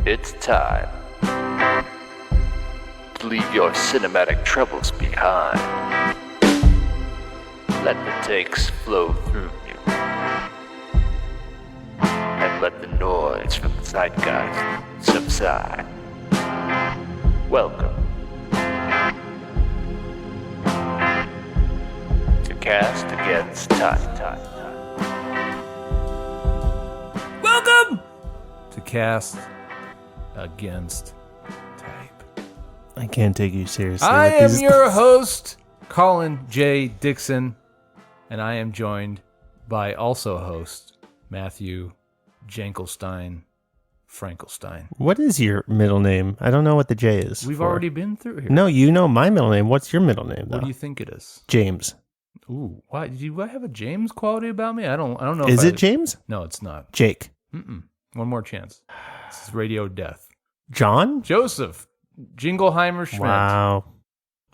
It's time to leave your cinematic troubles behind. Let the takes flow through you. And let the noise from the zeitgeist subside. Welcome to Cast Against Time. Welcome to Cast Against Type. I can't take you seriously. I am your host, Colin J. Dixon, and I am joined by also host Matthau Jankelstein Frankelstein. What is your middle name? I don't know what the J is. We've for. already been through here. No, you know my middle name. What's your middle name, though? What do you think it is? James. Ooh, why do I have a James quality about me? I don't know. Is it James? No, it's not. Jake. One more chance. This is radio death. John? Joseph Jingleheimer Schmidt. Wow.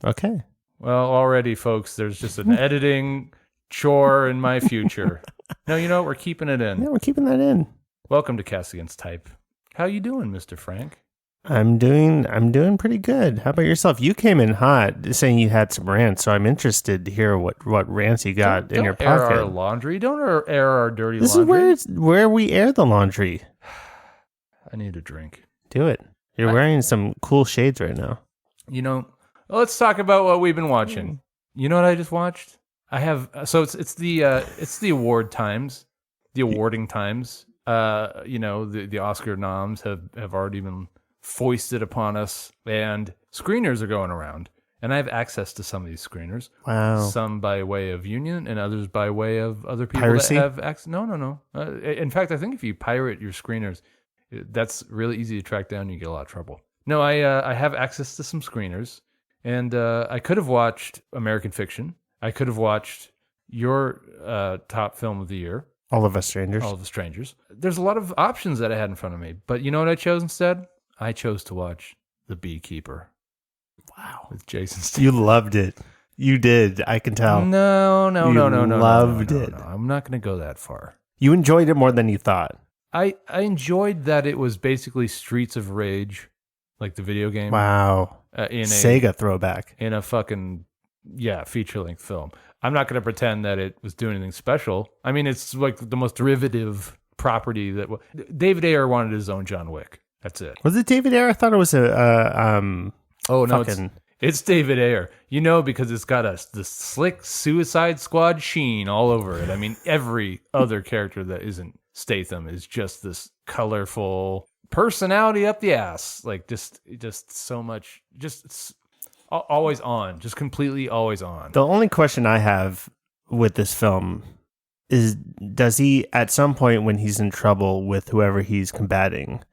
Okay. Well, already, folks, there's just an editing chore in my future. No, you know what? We're keeping it in. Yeah, we're keeping that in. Welcome to Cast Against Type. How you doing, Mr. Frank? I'm doing pretty good. How about yourself? You came in hot saying you had some rants, so I'm interested to hear what rants you got in your pocket. Don't air our laundry. Don't air our dirty This laundry. is where we air the laundry. I need a drink. Do it. You're wearing some cool shades right now. You know, let's talk about what we've been watching. You know what I just watched? I have it's the award times, the awarding times. The Oscar noms have already been foisted upon us, and screeners are going around, and I have access to some of these screeners. Wow. Some by way of union, and others by way of other people Piracy? that have access. No. In fact, I think if you pirate your screeners, that's really easy to track down. And you get a lot of trouble. No, I have access to some screeners, and I could have watched American Fiction. I could have watched your top film of the year. All of Us Strangers. All of the Strangers. There's a lot of options that I had in front of me, but you know what I chose instead? I chose to watch The Beekeeper. Wow. With Jason Statham. You loved it. You did. I can tell. No. Loved it. No. I'm not going to go that far. You enjoyed it more than you thought. I enjoyed that it was basically Streets of Rage, like the video game. Wow. Sega throwback. In a fucking, feature-length film. I'm not going to pretend that it was doing anything special. I mean, it's like the most derivative property that... David Ayer wanted his own John Wick. That's it. Was it David Ayer? I thought it was it's David Ayer. You know, because it's got the slick Suicide Squad sheen all over it. I mean, every other character that isn't Statham is just this colorful personality up the ass. Like, just so much... Just always on. Just completely always on. The only question I have with this film is, does he, at some point when he's in trouble with whoever he's combating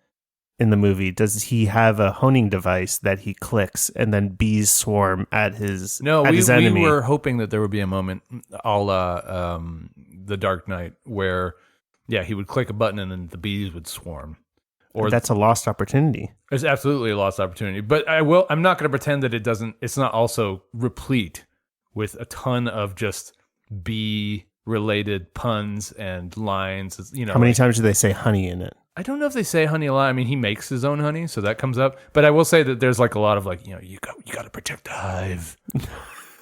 in the movie, does he have a honing device that he clicks and then bees swarm at his enemy? We were hoping that there would be a moment a la The Dark Knight where, he would click a button and then the bees would swarm. Or that's a lost opportunity. It's absolutely a lost opportunity. But I'm not going to pretend that it's not also replete with a ton of just bee-related puns and lines. You know, how many times do they say honey in it? I don't know if they say honey a lot. I mean, he makes his own honey, so that comes up. But I will say that there's like a lot of you got to protect the hive.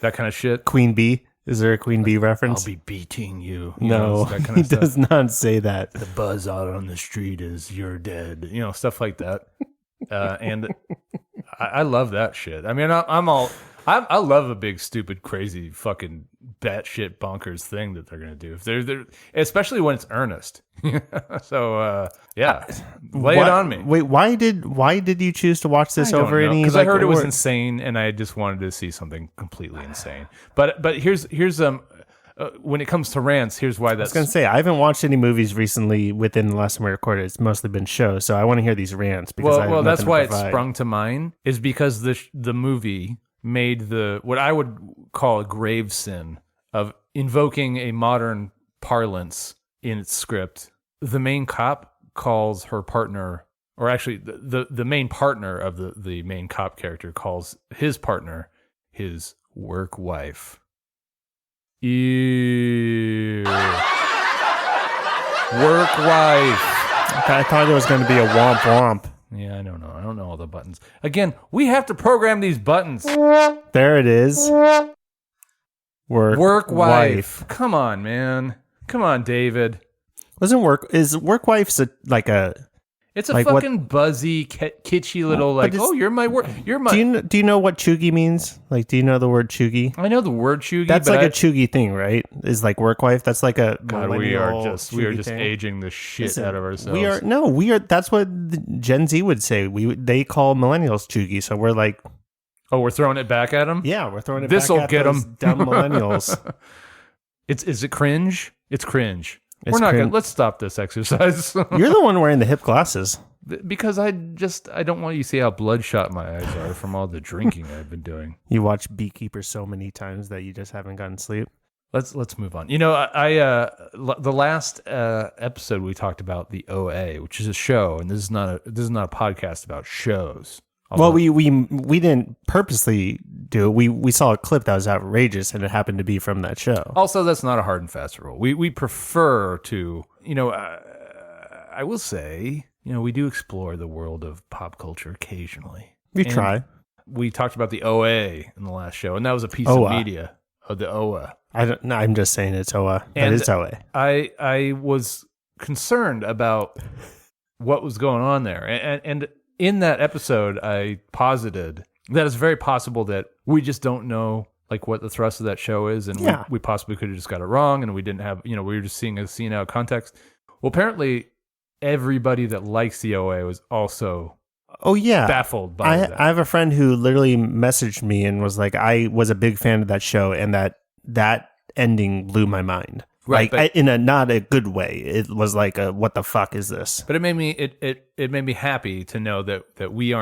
That kind of shit. Queen bee? Is there a Queen Bee reference? I'll be beating you. No, that kind of he stuff. does not say that. The buzz out on the street is you're dead. Stuff like that. And I love that shit. I mean, I love a big, stupid, crazy, fucking batshit bonkers thing that they're gonna do. If they're especially when it's earnest. So lay it on me. Wait, why did you choose to watch this over any? Because I heard it was insane, and I just wanted to see something completely insane. But here's when it comes to rants, here's why that's... I was going to say, I haven't watched any movies recently within the last time we recorded. It's mostly been shows, so I want to hear these rants. Because well, that's why it sprung to mind, is because the movie made what I would call a grave sin of invoking a modern parlance in its script. The main cop calls her partner, or actually the main partner of the main cop character calls his partner his work wife. Ew. Work wife. I thought it was going to be a womp womp. Yeah, I don't know. I don't know all the buttons. Again, we have to program these buttons. There it is. Work wife. Come on, man. Come on, David. Is work wife's like a... It's a like fucking buzzy, kitschy little like. Oh, you're my work. You're my. Do you know what chuggy means? Like, do you know the word chuggy? I know the word chuggy. That's like a chuggy thing, right? Is like work wife. That's like a. God, we are just thing. Aging the shit out of ourselves. We are. That's what the Gen Z would say. They call millennials chuggy. So we're like, oh, we're throwing it back at them. Yeah, we're throwing it. This'll back at get those them. Dumb millennials. Is it cringe? It's cringe. We're not gonna. Let's stop this exercise. You're the one wearing the hip glasses. Because I don't want you to see how bloodshot my eyes are from all the drinking I've been doing. You watch Beekeeper so many times that you just haven't gotten sleep. Let's move on. You know, I the last episode we talked about the OA, which is a show, and this is not a podcast about shows. Well, we didn't purposely do it. We saw a clip that was outrageous, and it happened to be from that show. Also, that's not a hard and fast rule. We prefer to, you know, I will say, you know, we do explore the world of pop culture occasionally. We try. We talked about the OA in the last show, and that was a piece of media of the OA. I'm just saying it's OA. And it's OA. I was concerned about what was going on there, and in that episode, I posited that it's very possible that we just don't know like what the thrust of that show is, and we possibly could have just got it wrong, and we didn't have, you know, we were just seeing a scene out of context. Well, apparently, everybody that likes the OA was also baffled by that. I have a friend who literally messaged me and was like, I was a big fan of that show, and that ending blew my mind. Right, like in a not a good way. It was like a what the fuck is this? But it made me happy to know that we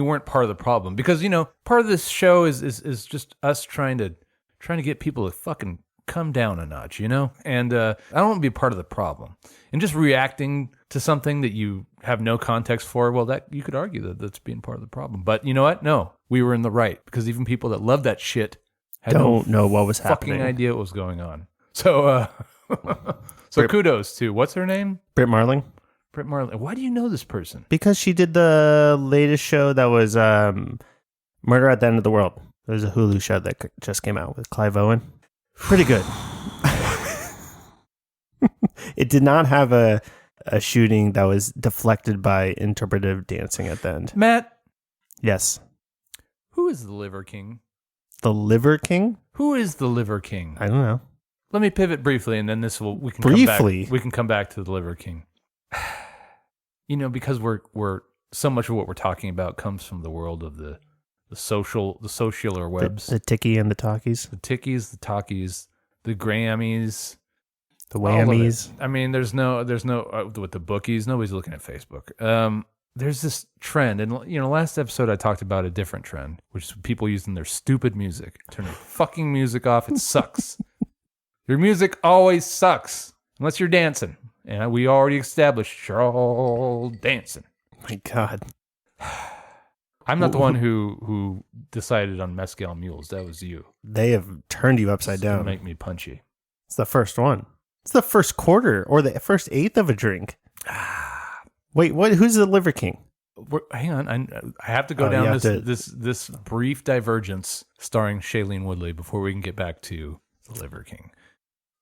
weren't part of the problem, because, you know, part of this show is just us trying to get people to fucking come down a notch, you know? And I don't want to be part of the problem. And just reacting to something that you have no context for, well, that you could argue that that's being part of the problem. But you know what? No, we were in the right, because even people that love that shit don't know what was happening. Fucking idea what was going on. So kudos to, what's her name? Britt Marling. Why do you know this person? Because she did the latest show that was Murder at the End of the World. It was a Hulu show that just came out with Clive Owen. Pretty good. It did not have a shooting that was deflected by interpretive dancing at the end. Matt? Yes. Who is the Liver King? The Liver King? Who is the Liver King? I don't know. Let me pivot briefly, and then we can come back to the Liver King. You know, because we're so much of what we're talking about comes from the world of the socialer webs. The Tiki and the Talkies. The Tickies, the Talkies, the Grammys, the Whammies. I mean, there's no with the bookies, nobody's looking at Facebook. There's this trend, and you know, last episode I talked about a different trend, which is people using their stupid music. Turn your fucking music off. It sucks. Your music always sucks unless you're dancing. And we already established you're all dancing. My God. I'm not the one who decided on Mezcal Mules. That was you. They have turned you upside down. To make me punchy. It's the first one. It's the first quarter or the first eighth of a drink. Wait, what? Who's the Liver King? Hang on. I have to go down this brief divergence starring Shailene Woodley before we can get back to the Liver King.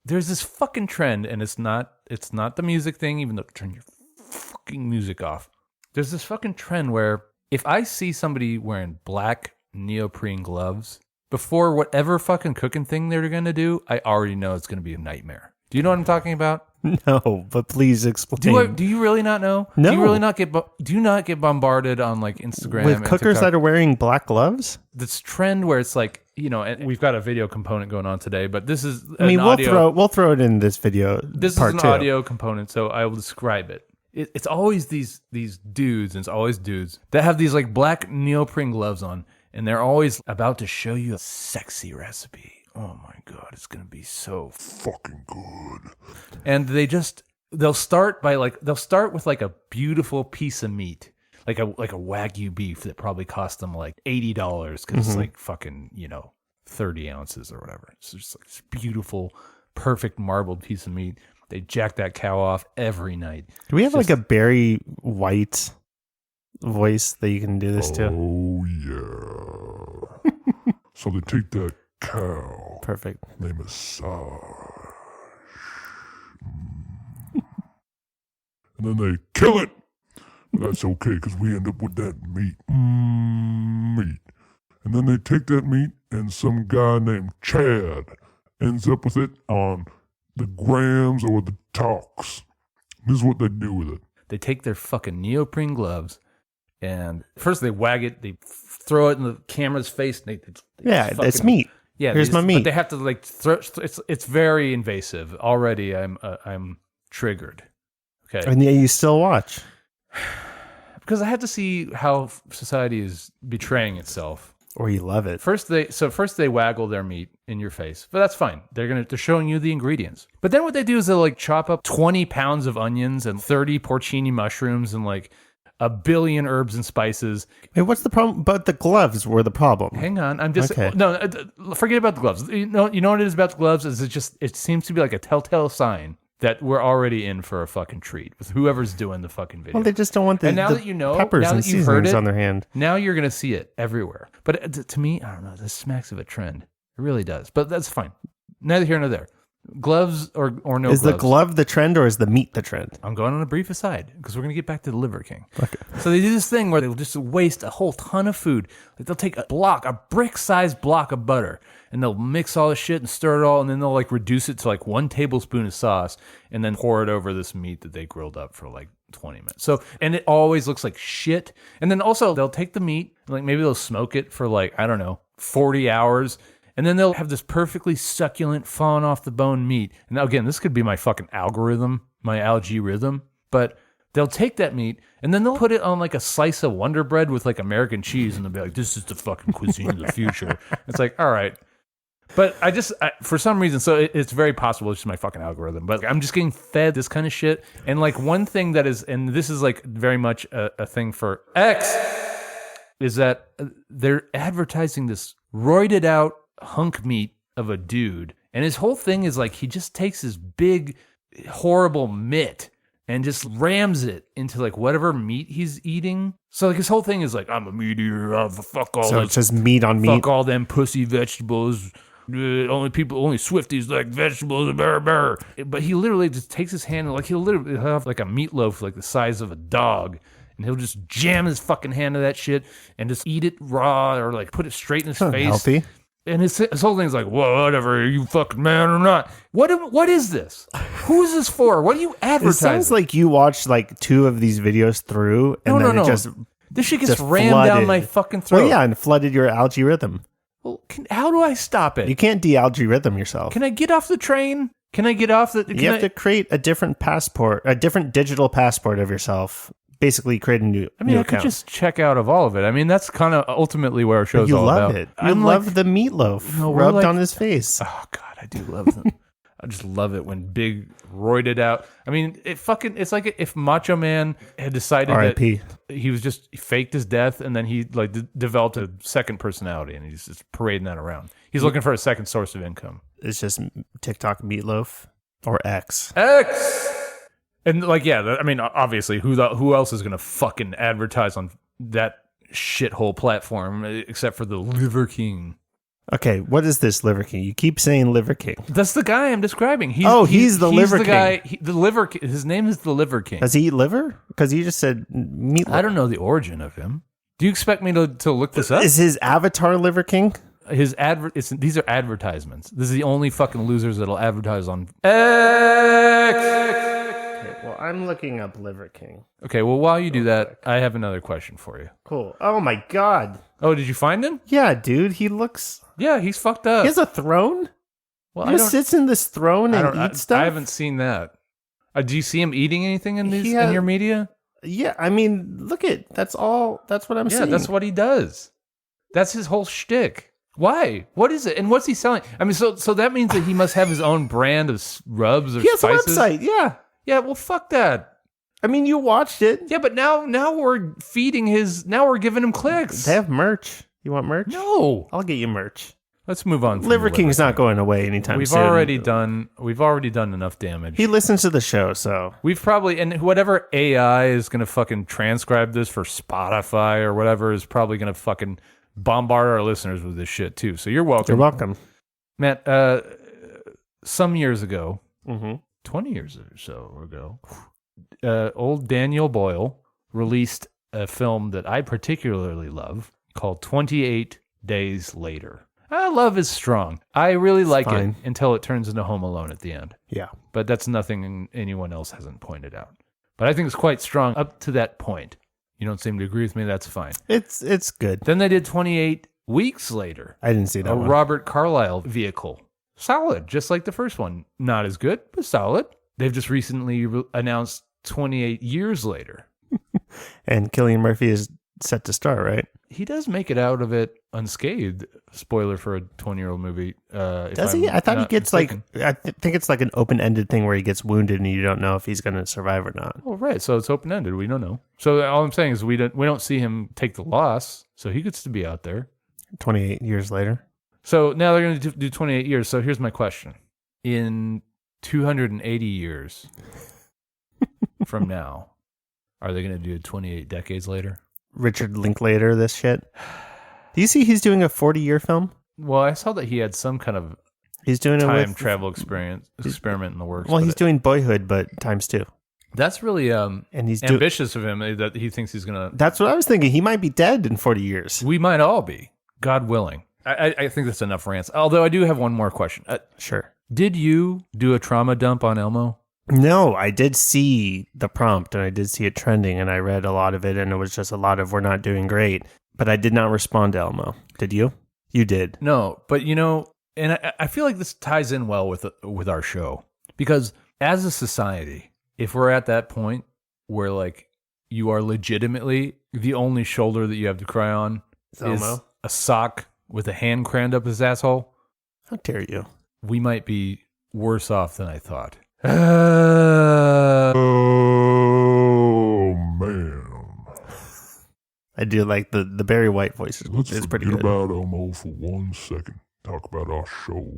There's this fucking trend, and it's not the music thing, even though turn your fucking music off. There's this fucking trend where if I see somebody wearing black neoprene gloves, before whatever fucking cooking thing they're going to do, I already know it's going to be a nightmare. Do you know what I'm talking about? No, but please explain. Do you really not know? No. Do you really not get bombarded on like Instagram with cookers that are wearing black gloves? This trend where it's like, you know, and we've got a video component going on today, but this is we'll throw it in this video. This is an audio component, so I will describe it. It's always these dudes, and it's always dudes that have these like black neoprene gloves on, and they're always about to show you a sexy recipe. Oh my God, it's going to be so fucking good. And they'll start with like a beautiful piece of meat, like a Wagyu beef that probably cost them like $80 because it's like fucking, you know, 30 ounces or whatever. It's just like this beautiful, perfect marbled piece of meat. They jack that cow off every night. Do we have like a Barry White voice that you can do this to? Oh, yeah. So they take that cow. Perfect. They massage. And then they kill it. But that's okay because we end up with that meat. Meat. And then they take that meat and some guy named Chad ends up with it on the grams or the talks. This is what they do with it. They take their fucking neoprene gloves and first they wag it, they throw it in the camera's face. And It's meat. Yeah, here's my meat. But they have to like throw. It's very invasive. Already, I'm triggered. Okay, And yet you still watch. because I have to see how society is betraying itself. Or you love it. First they waggle their meat in your face, but that's fine. They're showing you the ingredients. But then what they do is they like chop up 20 pounds of onions and 30 porcini mushrooms and like a billion herbs and spices. Hey, what's the problem? But the gloves were the problem. Hang on, I'm just Okay. no. Forget about the gloves. You know what it is about the gloves is it seems to be like a telltale sign that we're already in for a fucking treat with whoever's doing the fucking video. Well, they just don't want the, And now the that you know, peppers now and that you've heard seasonings it, on their hand. now you're going to see it everywhere. But to me, I don't know, this smacks of a trend. It really does. But that's fine. Neither here nor there. Gloves or no Is gloves. the glove the trend or is the meat the trend? I'm going on a brief aside because we're going to get back to the Liver King. Okay. So they do this thing where they'll just waste a whole ton of food. Like they'll take a brick-sized block of butter, and they'll mix all the shit and stir it all, and then they'll like reduce it to like 1 tablespoon of sauce, and then pour it over this meat that they grilled up for like 20 minutes. So, and it always looks like shit. And then also they'll take the meat, like maybe they'll smoke it for like, I don't know, 40 hours. And then they'll have this perfectly succulent, falling off the bone meat. And again, this could be my fucking algorithm, my algorithm. But they'll take that meat and then they'll put it on like a slice of Wonder Bread with like American cheese. And they'll be like, this is the fucking cuisine of the future. It's like, all right. But for some reason, so it's very possible it's just my fucking algorithm. But I'm just getting fed this kind of shit. And like one thing that is, and this is like very much a thing for X, is that they're advertising this roided out hunk meat of a dude, and his whole thing is like he just takes his big horrible mitt and just rams it into like whatever meat he's eating. So like his whole thing is like, I'm a meat eater, fuck all So this, it's just meat on meat. fuck all them pussy vegetables. Only Swifties like vegetables. Burr, burr. But he literally just takes his hand and like he'll have like a meatloaf like the size of a dog. And he'll just jam his fucking hand to that shit and just eat it raw or like put it straight in his face. Healthy. And his whole thing's like, well, whatever, are you fucking man or not? What is this? Who is this for? What are you It advertising? sounds like you watched like 2 of these videos through, and No, then no. it just This shit gets just rammed flooded. down my fucking throat. Well, yeah, and flooded your algorithm. Well, how do I stop it? You can't de-algorithm yourself. Can I get off the train? Can I get off the... You have to create a different passport, a different digital passport of yourself. Basically, create a new. I mean, new I could account. just check out of all of it. I mean, that's kind of ultimately where our show's You all love about. it. You love the meatloaf rubbed on his face. Oh God, I do love them. I just love it when big roided out. I mean, it's like if Macho Man had decided R.I.P. that he faked his death and then he like developed a second personality and he's just parading that around. He's looking for a second source of income. It's just TikTok meatloaf or X. And like, yeah, I mean, obviously, who else is gonna fucking advertise on that shithole platform except for the Liver King? Okay, what is this Liver King? You keep saying Liver King. That's the guy I'm describing. He's the Liver King. Guy, the Liver King. His name is the Liver King. Does he eat liver? Because you just said meatloaf. I don't know the origin of him. Do you expect me to look this up? Is his avatar Liver King? These are advertisements. This is the only fucking losers that'll advertise on X. Well, I'm looking up Liver King. Okay, well, while you do that, I have another question for you. Cool. Oh my god. Oh, did you find him? Yeah, dude, he looks... Yeah, he's fucked up. He has a throne? Well, He just sits in this throne and eats stuff? I haven't seen that. Do you see him eating anything in He in your media? Yeah, I mean, look at... That's what I'm Yeah, saying. that's what he does. That's his whole shtick. Why? What is it? And what's he selling? I mean, so that means that he must have his own brand of rubs or He has spices? a website, yeah. Yeah, well, fuck that. I mean, you watched it. Yeah, but now we're feeding now we're giving him clicks. They have merch. You want merch? No. I'll get you merch. Let's move on. From Liver the King's not going away anytime We've soon. already done enough damage. He listens to the show, so We've probably, and whatever AI is going to fucking transcribe this for Spotify or whatever is probably going to fucking bombard our listeners with this shit too. So you're welcome. you're welcome. Matt, some years ago, Mm-hmm. 20 years or so ago, old Daniel Boyle released a film that I particularly love called 28 Days Later. Love is strong. I really like it fine. until it turns into Home Alone at the end. Yeah. But that's nothing anyone else hasn't pointed out. But I think it's quite strong up to that point. You don't seem to agree with me. That's fine. It's good. Then they did 28 Weeks Later, I didn't see that a one. Robert Carlyle vehicle. Solid, just like the first one. Not as good, but solid. They've just recently announced 28 Years Later. And Cillian Murphy is set to star, right? He does make it out of it unscathed. Spoiler for a 20-year-old movie. Does he? I thought he gets think it's like an open-ended thing where he gets wounded and you don't know if he's going to survive or not. Oh, right. So it's open-ended. We don't know. So all I'm saying is we don't see him take the loss. So he gets to be out there. 28 years later. So now they're going to do 28 years. So here's my question. In 280 years from now, are they going to do 28 decades later? Richard Linklater, this shit. Do you see he's doing a 40-year film? Well, I saw that he had some kind of He's doing it time with travel experiment in the works. Well, but he's doing Boyhood, but times 2. that's really And he's ambitious of him that he thinks he's going to. That's what I was thinking. He might be dead in 40 years. We might all be, God willing. I think that's enough rants. Although I do have one more question. Sure. Did you do a trauma dump on Elmo? No, I did see the prompt and I did see it trending and I read a lot of it and it was just a lot of we're not doing great. But I did not respond to Elmo. Did you? You did. No, but and I feel like this ties in well with our show. Because as a society, if we're at that point where like you are legitimately the only shoulder that you have to cry on is Elmo. a sock with a hand crammed up his asshole, How dare you? we might be worse off than I thought. Oh, man. I do like the Barry White voice. Let's It's pretty forget good. about Elmo for 1 second. Talk about our show.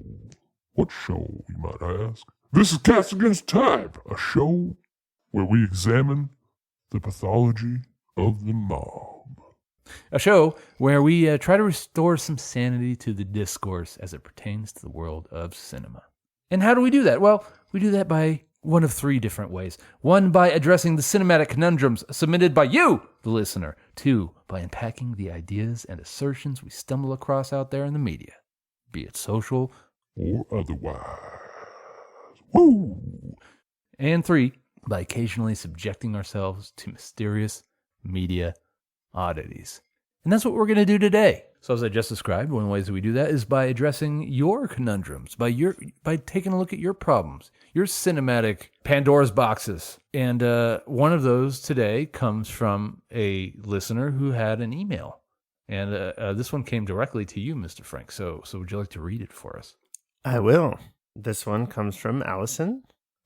What show, you might ask? This is Cats Against Type, a show where we examine the pathology of the mob. A show where we try to restore some sanity to the discourse as it pertains to the world of cinema. And how do we do that? Well, we do that by one of 3 different ways. 1, by addressing the cinematic conundrums submitted by you, the listener. 2, by unpacking the ideas and assertions we stumble across out there in the media, be it social Or otherwise. Woo! and 3, by occasionally subjecting ourselves to mysterious media oddities. And that's what we're going to do today. So as I just described, one of the ways that we do that is by addressing your conundrums, by taking a look at your problems, your cinematic Pandora's boxes. And one of those today comes from a listener who had an email. And this one came directly to you, Mr. Frank. So would you like to read it for us? I will. This one comes from Allison.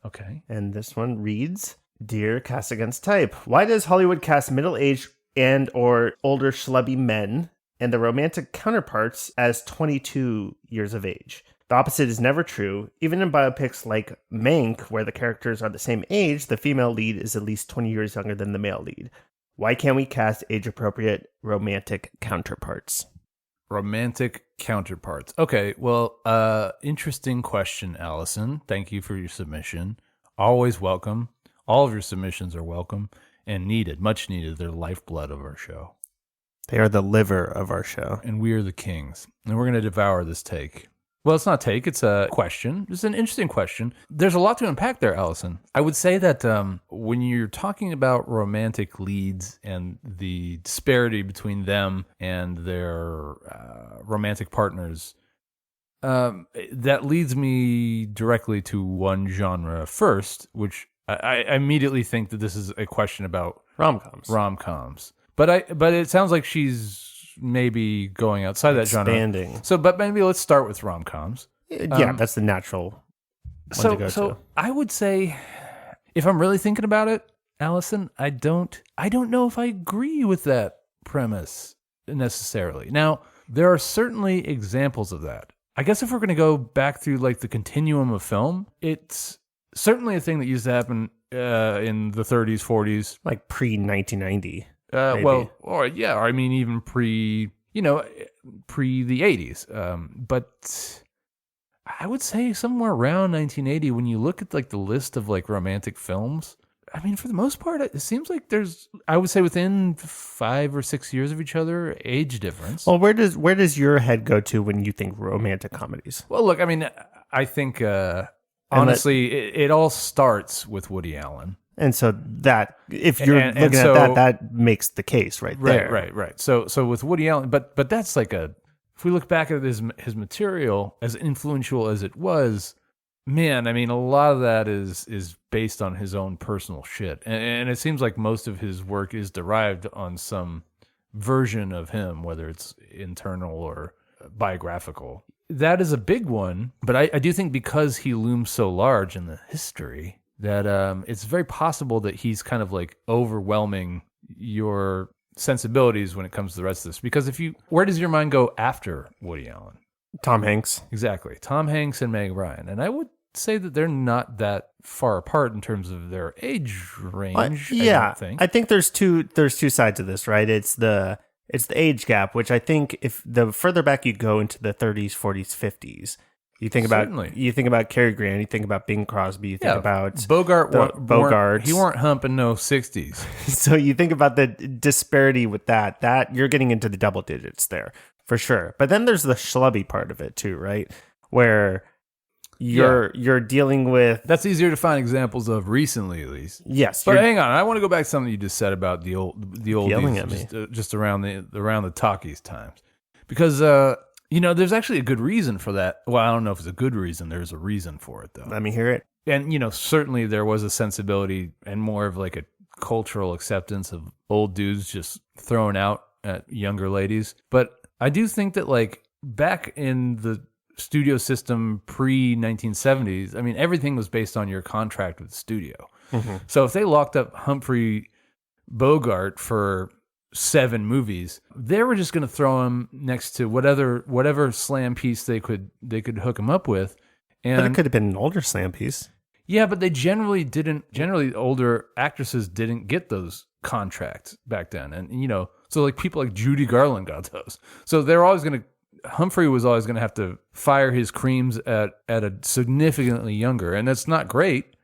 Okay. And this one reads, Dear Cast Against Type, why does Hollywood cast middle-aged and or older schlubby men and their romantic counterparts as 22 years of age? The opposite is never true. Even in biopics like Mank, where the characters are the same age, the female lead is at least 20 years younger than the male lead. Why can't we cast age-appropriate romantic counterparts? Romantic counterparts. Okay, well, interesting question, Allison. Thank you for your submission. Always welcome. All of your submissions are welcome and needed, much needed. They're the lifeblood of our show. They are the liver of our show. And we are the kings. And we're going to devour this take. Well, it's not a take, it's a question. It's an interesting question. There's a lot to unpack there, Allison. I would say that when you're talking about romantic leads and the disparity between them and their romantic partners, that leads me directly to one genre first, which I immediately think that this is a question about rom-coms. But it sounds like she's maybe going outside that genre. Expanding. So, but maybe let's start with rom-coms. Yeah, that's the natural one to go to. I would say, if I'm really thinking about it, Allison, I don't know if I agree with that premise necessarily. Now, There are certainly examples of that. I guess if we're going to go back through like the continuum of film, it's certainly a thing that used to happen in the 30s, 40s. Like pre-1990. Or I mean, even pre the 80s. But I would say somewhere around 1980, when you look at like the list of like romantic films, I mean, for the most part, it seems like there's, I would say within 5 or 6 years of each other, age difference. Well, where does your head go to when you think romantic comedies? Well, look, I mean, I think, honestly, it all starts with Woody Allen. And so that, if you're looking at that, that makes the case right there. Right. So with Woody Allen, but that's like if we look back at his material, as influential as it was, man, I mean, a lot of that is based on his own personal shit. And it seems like most of his work is derived on some version of him, whether it's internal or biographical. That is a big one, but I do think because he looms so large in the history that it's very possible that he's kind of like overwhelming your sensibilities when it comes to the rest of this. Because where does your mind go after Woody Allen? Tom Hanks. Exactly. Tom Hanks and Meg Ryan. And I would say that they're not that far apart in terms of their age range. I think there's two sides of this, right? It's the age gap, which I think if the further back you go into the 30s, 40s, 50s, you think about Cary Grant, you think about Bing Crosby, you think about Bogart. He weren't humping no 60s. So you think about the disparity with that you're getting into the double digits there for sure. But then there's the schlubby part of it too, right? Where you're dealing with, that's easier to find examples of recently, at least. Yes, but hang on, I want to go back to something you just said about the old yelling at me. Just around the talkies times, because there's actually a good reason for that. Well, I don't know if it's a good reason. There's a reason for it though. Let me hear it. And certainly there was a sensibility and more of like a cultural acceptance of old dudes just thrown out at younger ladies. But I do think that like back in the studio system pre-1970s, I mean, everything was based on your contract with the studio. Mm-hmm. So if they locked up Humphrey Bogart for 7 movies, they were just going to throw him next to whatever slam piece they could hook him up with. But it could have been an older slam piece. Yeah, but they generally older actresses didn't get those contracts back then. And, so like people like Judy Garland got those. So Humphrey was always going to have to fire his creams at a significantly younger, and that's not great.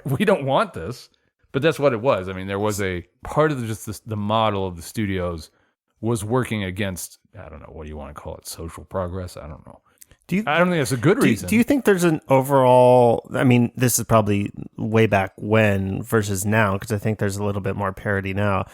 We don't want this, but that's what it was. I mean, there was a part of the model of the studios was working against, I don't know, what do you want to call it, social progress? I don't know. I don't think that's a good reason. Do you think there's an overall, I mean, this is probably way back when versus now, because I think there's a little bit more parity now.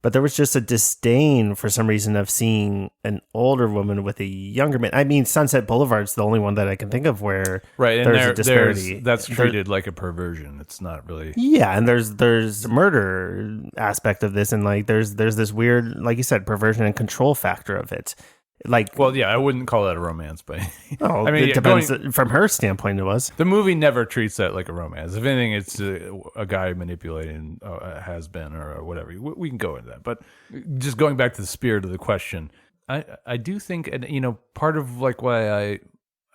But there was just a disdain for some reason of seeing an older woman with a younger man. I mean, Sunset Boulevard's the only one that I can think of where there's a disparity. That's treated like a perversion. It's not really. Yeah, and there's murder aspect of this, and like there's this weird, like you said, perversion and control factor of it. Like, well, yeah, I wouldn't call that a romance, but I mean, it depends. From her standpoint, it was. The movie never treats that like a romance. If anything, it's a guy manipulating, has been, or whatever. We can go into that, but just going back to the spirit of the question, I do think, and part of like why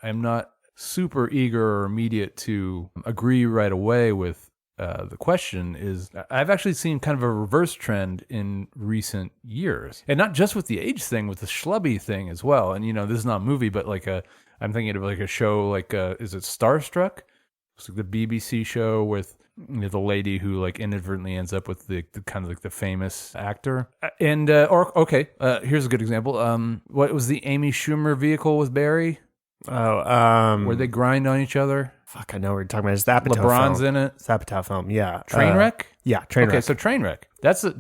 I'm not super eager or immediate to agree right away with the question is I've actually seen kind of a reverse trend in recent years, and not just with the age thing, with the schlubby thing as well. And this is not a movie, but like I'm thinking of like a show like is it Starstruck? It's like the BBC show with the lady who like inadvertently ends up with the kind of like the famous actor. And here's a good example. What was the Amy Schumer vehicle with Barry? Where they grind on each other. Fuck, I know what you're talking about. It's the Apatow LeBron's film. in it. It's the Apatow film, yeah. Trainwreck? Yeah, Trainwreck. Okay, so Trainwreck. That's a.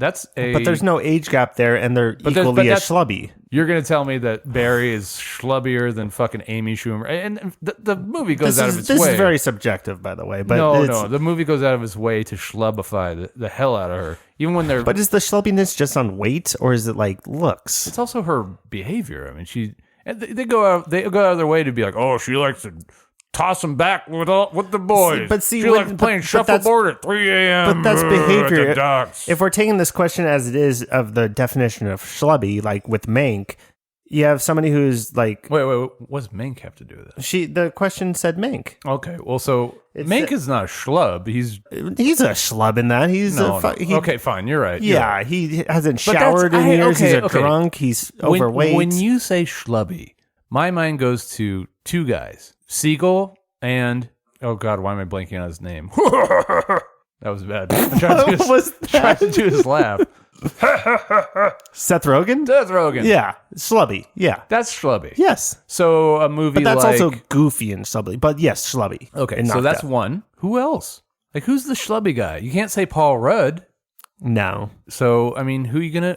But there's no age gap there, and they're equally as schlubby. You're going to tell me that Barry is schlubbier than fucking Amy Schumer. And the movie goes out of its way. This is very subjective, by the way. But no. The movie goes out of its way to schlubify the hell out of her. Even when they're. But is the schlubbiness just on weight, or is it like looks? It's also her behavior. I mean, they go out of their way to be like, oh, she likes to toss them back with the boys. She likes playing shuffleboard at 3 a.m. But that's behavior. At the docks. If we're taking this question as it is of the definition of schlubby, like with Mank, You have somebody who's like Wait. What does Mank have to do with it? the question said Mank. Okay, well, so Mank is not a schlub. He's a schlub in that. He's okay, fine. You're right. You're right. He hasn't But showered in years. okay, He's a drunk. He's overweight. When you say schlubby, my mind goes to two guys, Siegel and oh god, why am I blanking on his name? That was bad. Tried to do his laugh. Seth Rogen? Seth Rogen. Yeah, schlubby. Yeah, That's schlubby. yes, So a movie but that's like... also goofy and schlubby. But yes, schlubby. Okay, and so knocked that's out. one. Who else? Like, who's the schlubby guy? You can't say Paul Rudd. No, So, I mean, who are you gonna...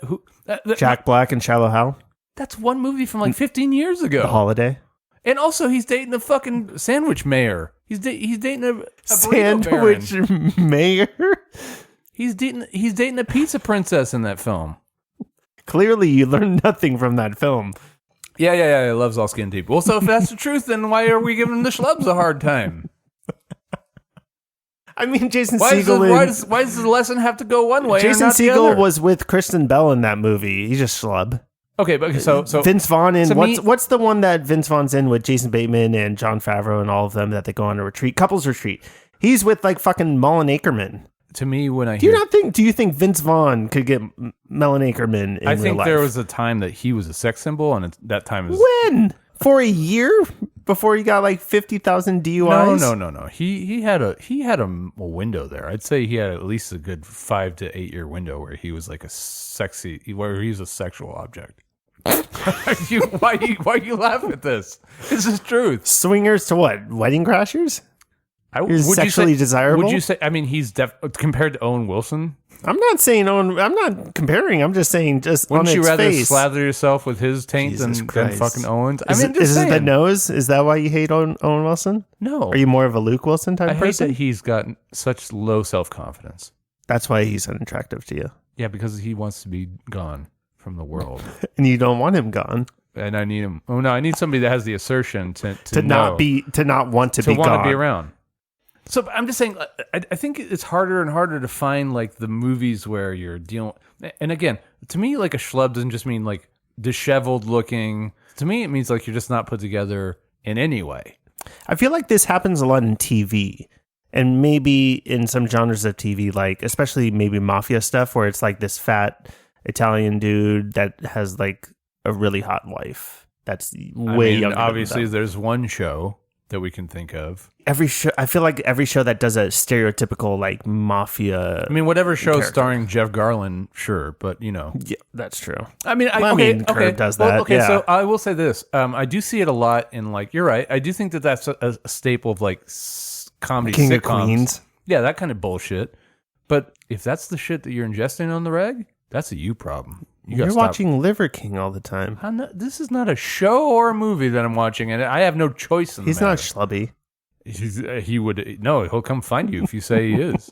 Jack Black and Shallow Hal. That's one movie from like 15 years ago. The Holiday. And also, he's dating a fucking sandwich mayor. He's dating a burrito baron. Sandwich mayor. He's dating a pizza princess in that film. Clearly, you learned nothing from that film. Yeah. He loves all skin deep. Well, so if that's the truth, then why are we giving the schlubs a hard time? I mean, Jason Why Segel. does the lesson have to go one way? Jason or not the Segel other? was with Kristen Bell in that movie. He's just schlub. Okay, but so Vince Vaughn in to me- what's the one that Vince Vaughn's in with Jason Bateman and Jon Favreau and all of them that they go on a retreat, couples retreat. He's with like fucking Mullen Ackerman. to me, when I Do you think Vince Vaughn could get Mullen Ackerman in I real think life? there was a time that he was a sex symbol, and that time is when for a year before he got like 50,000 DUIs. No. He had a window there. I'd say he had at least a good 5 to 8 year window where he was like where he's a sexual object. Why you laugh at this? This is truth. Swingers to what? Wedding crashers? He's sexually desirable? Would you say? I mean, he's compared to Owen Wilson. I'm not saying I'm not comparing. I'm just saying Wouldn't on you its rather face. slather yourself with his taint than Christ. fucking Owens? Is it the nose? Is that why you hate Owen Wilson? No. Are you more of a Luke Wilson type I hate person? that he's got such low self confidence. That's why he's unattractive to you, Yeah, because he wants to be gone from the world, and you don't want him gone and I need him. Oh no, I need somebody that has the assertion to not want to be want gone. to be around. So I'm just saying, I think it's harder and harder to find like the movies where you're dealing. And again, to me, like a schlub doesn't just mean like disheveled looking. To me, it means like you're just not put together in any way. I feel like this happens a lot in TV, and maybe in some genres of TV, like especially maybe mafia stuff, where it's like this fat Italian dude that has like a really hot wife. That's way younger. Obviously, than them. there's one show that we can think of. Every show, I feel like every show that does a stereotypical like mafia. I mean, whatever show character. starring Jeff Garlin, sure, but you know, Yeah, that's true. I mean, Curb does that, yeah. So I will say this: I do see it a lot in like. You're right. I do think that that's a staple of like comedy King sitcoms. of Queens. Yeah, that kind of bullshit. But if that's the shit that you're ingesting on the reg, that's a you problem. You're watching Liver King all the time. This is not a show or a movie that I'm watching, and I have no choice in the He's not matter. schlubby. He'll come find you if you say he is.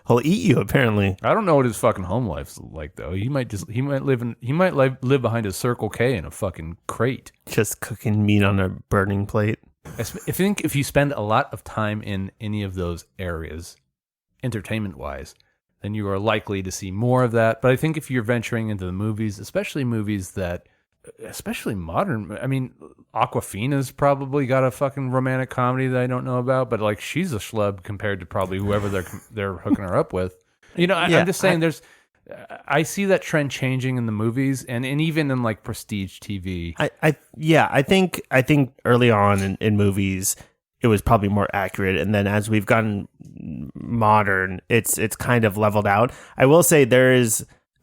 He'll eat you. Apparently, I don't know what his fucking home life's like though. He might live behind a Circle K in a fucking crate. just cooking meat on a burning plate. I think if you spend a lot of time in any of those areas, entertainment wise, then you are likely to see more of that. But I think if you're venturing into the movies, especially modern, I mean, Aquafina's probably got a fucking romantic comedy that I don't know about, but like she's a schlub compared to probably whoever they're hooking her up with. You know, I'm just saying I see that trend changing in the movies and even in like prestige TV. I think early on in movies it was probably more accurate, and then as we've gotten modern, it's kind of leveled out. I will say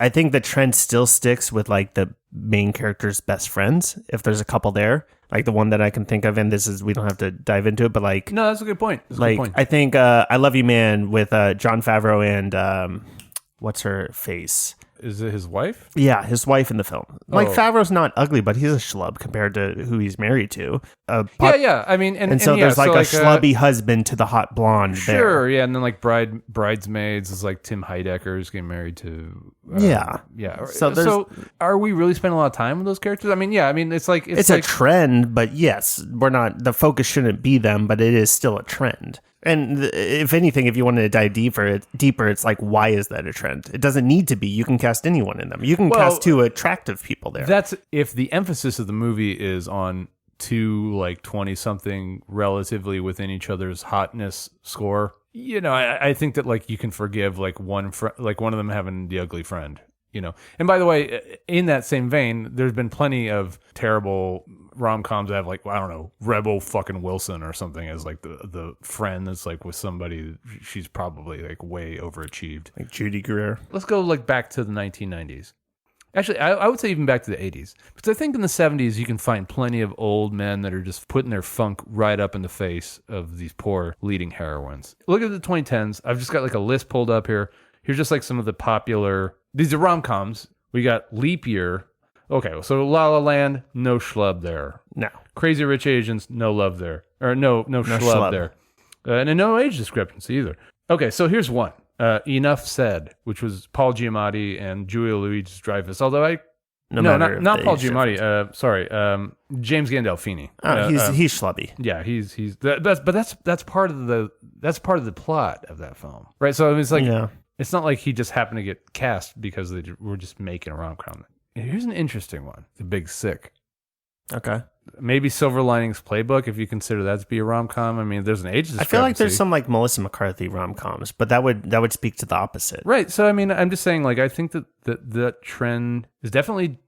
I think the trend still sticks with like the main character's best friends. If there's a couple there, like the one that I can think of, and we don't have to dive into it, but like No, that's a good point. I think I Love You Man with Jon Favreau and what's her face? Is it his wife? Yeah, his wife in the film. Like Oh. Favreau's not ugly, but he's a schlub compared to who he's married to. Yeah. I mean, and So yeah, there's like a like, schlubby husband to the hot blonde there. Sure, yeah, and then like Bridesmaids is like Tim Heidecker's getting married to. Yeah. So, So are we really spending a lot of time with those characters? I mean, yeah, I mean, it's like It's like, a trend, but yes, we're not. The focus shouldn't be them, but it is still a trend. And if anything, if you wanted to dive deeper, it's like, why is that a trend? It doesn't need to be. You can cast anyone in them. You can cast two attractive people there. That's if the emphasis of the movie is on two like 20-something relatively within each other's hotness score. You know, I think that like you can forgive like one of them having the ugly friend. You know, and by the way, in that same vein, there's been plenty of terrible rom-coms that have like, well, I don't know, Rebel fucking Wilson or something as like the friend that's like with somebody she's probably like way overachieved. Like Judy Greer. Let's go like back to the 1990s. Actually, I would say even back to the 80s. Because I think in the 70s you can find plenty of old men that are just putting their funk right up in the face of these poor leading heroines. Look at the 2010s. I've just got like a list pulled up here. Here's just like some of the popular... These are rom-coms. We got Leap Year. Okay, so La La Land, no schlub there. No. Crazy Rich Asians, no love there. Or no schlub there. And no age discrepancy either. Okay, so here's one. Enough Said, which was Paul Giamatti and Julia Louis-Dreyfus. Although not Paul Giamatti. Sorry, James Gandolfini. Oh, he's schlubby. Yeah, that's part of the plot of that film, right? So it's like it's not like he just happened to get cast because they were just making a rom-com. Here's an interesting one: The Big Sick. Okay. Maybe Silver Linings Playbook, if you consider that to be a rom-com. I mean, there's an age discrepancy. I feel like there's some like Melissa McCarthy rom-coms, but that would speak to the opposite. Right. So, I mean, I'm just saying, like, I think that trend is definitely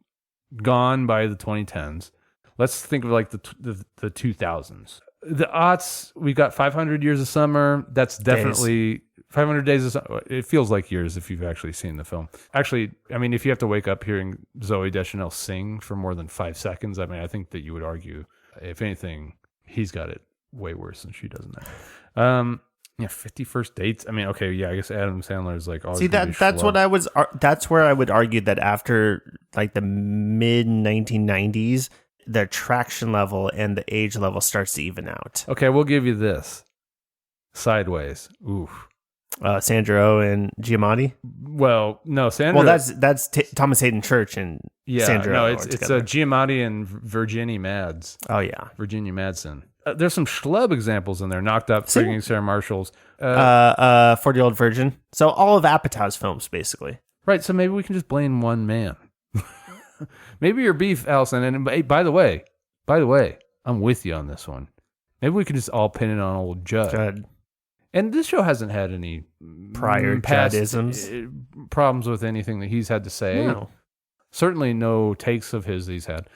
gone by the 2010s. Let's think of like the 2000s. The aughts, we got 500 Years of Summer. That's definitely 500 Days of Summer. It feels like years if you've actually seen the film. Actually, I mean, if you have to wake up hearing Zooey Deschanel sing for more than 5 seconds, I mean, I think that you would argue, if anything, he's got it way worse than she does in that. 50 First Dates. I mean, okay, yeah, I guess Adam Sandler is like always. See, that's where I would argue that after like the mid 1990s, the attraction level and the age level starts to even out. Okay, we'll give you this. Sideways. Oof. Sandra Oh and Giamatti. Well, no, Sandra. Well, that's Thomas Hayden Church and Sandra. No, Oh it's Giamatti and Virginia Mads. Oh yeah, Virginia Madsen. There's some schlub examples in there. Knocked Up, Freaking Sarah Marshall's. 40-Year-Old Virgin. So all of Apatow's films, basically. Right. So maybe we can just blame one man. Maybe your beef, Allison. And hey, by the way, I'm with you on this one. Maybe we can just all pin it on old Judd. And this show hasn't had any prior past Judd-isms. Problems with anything that he's had to say. No. Certainly no takes of his that he's had.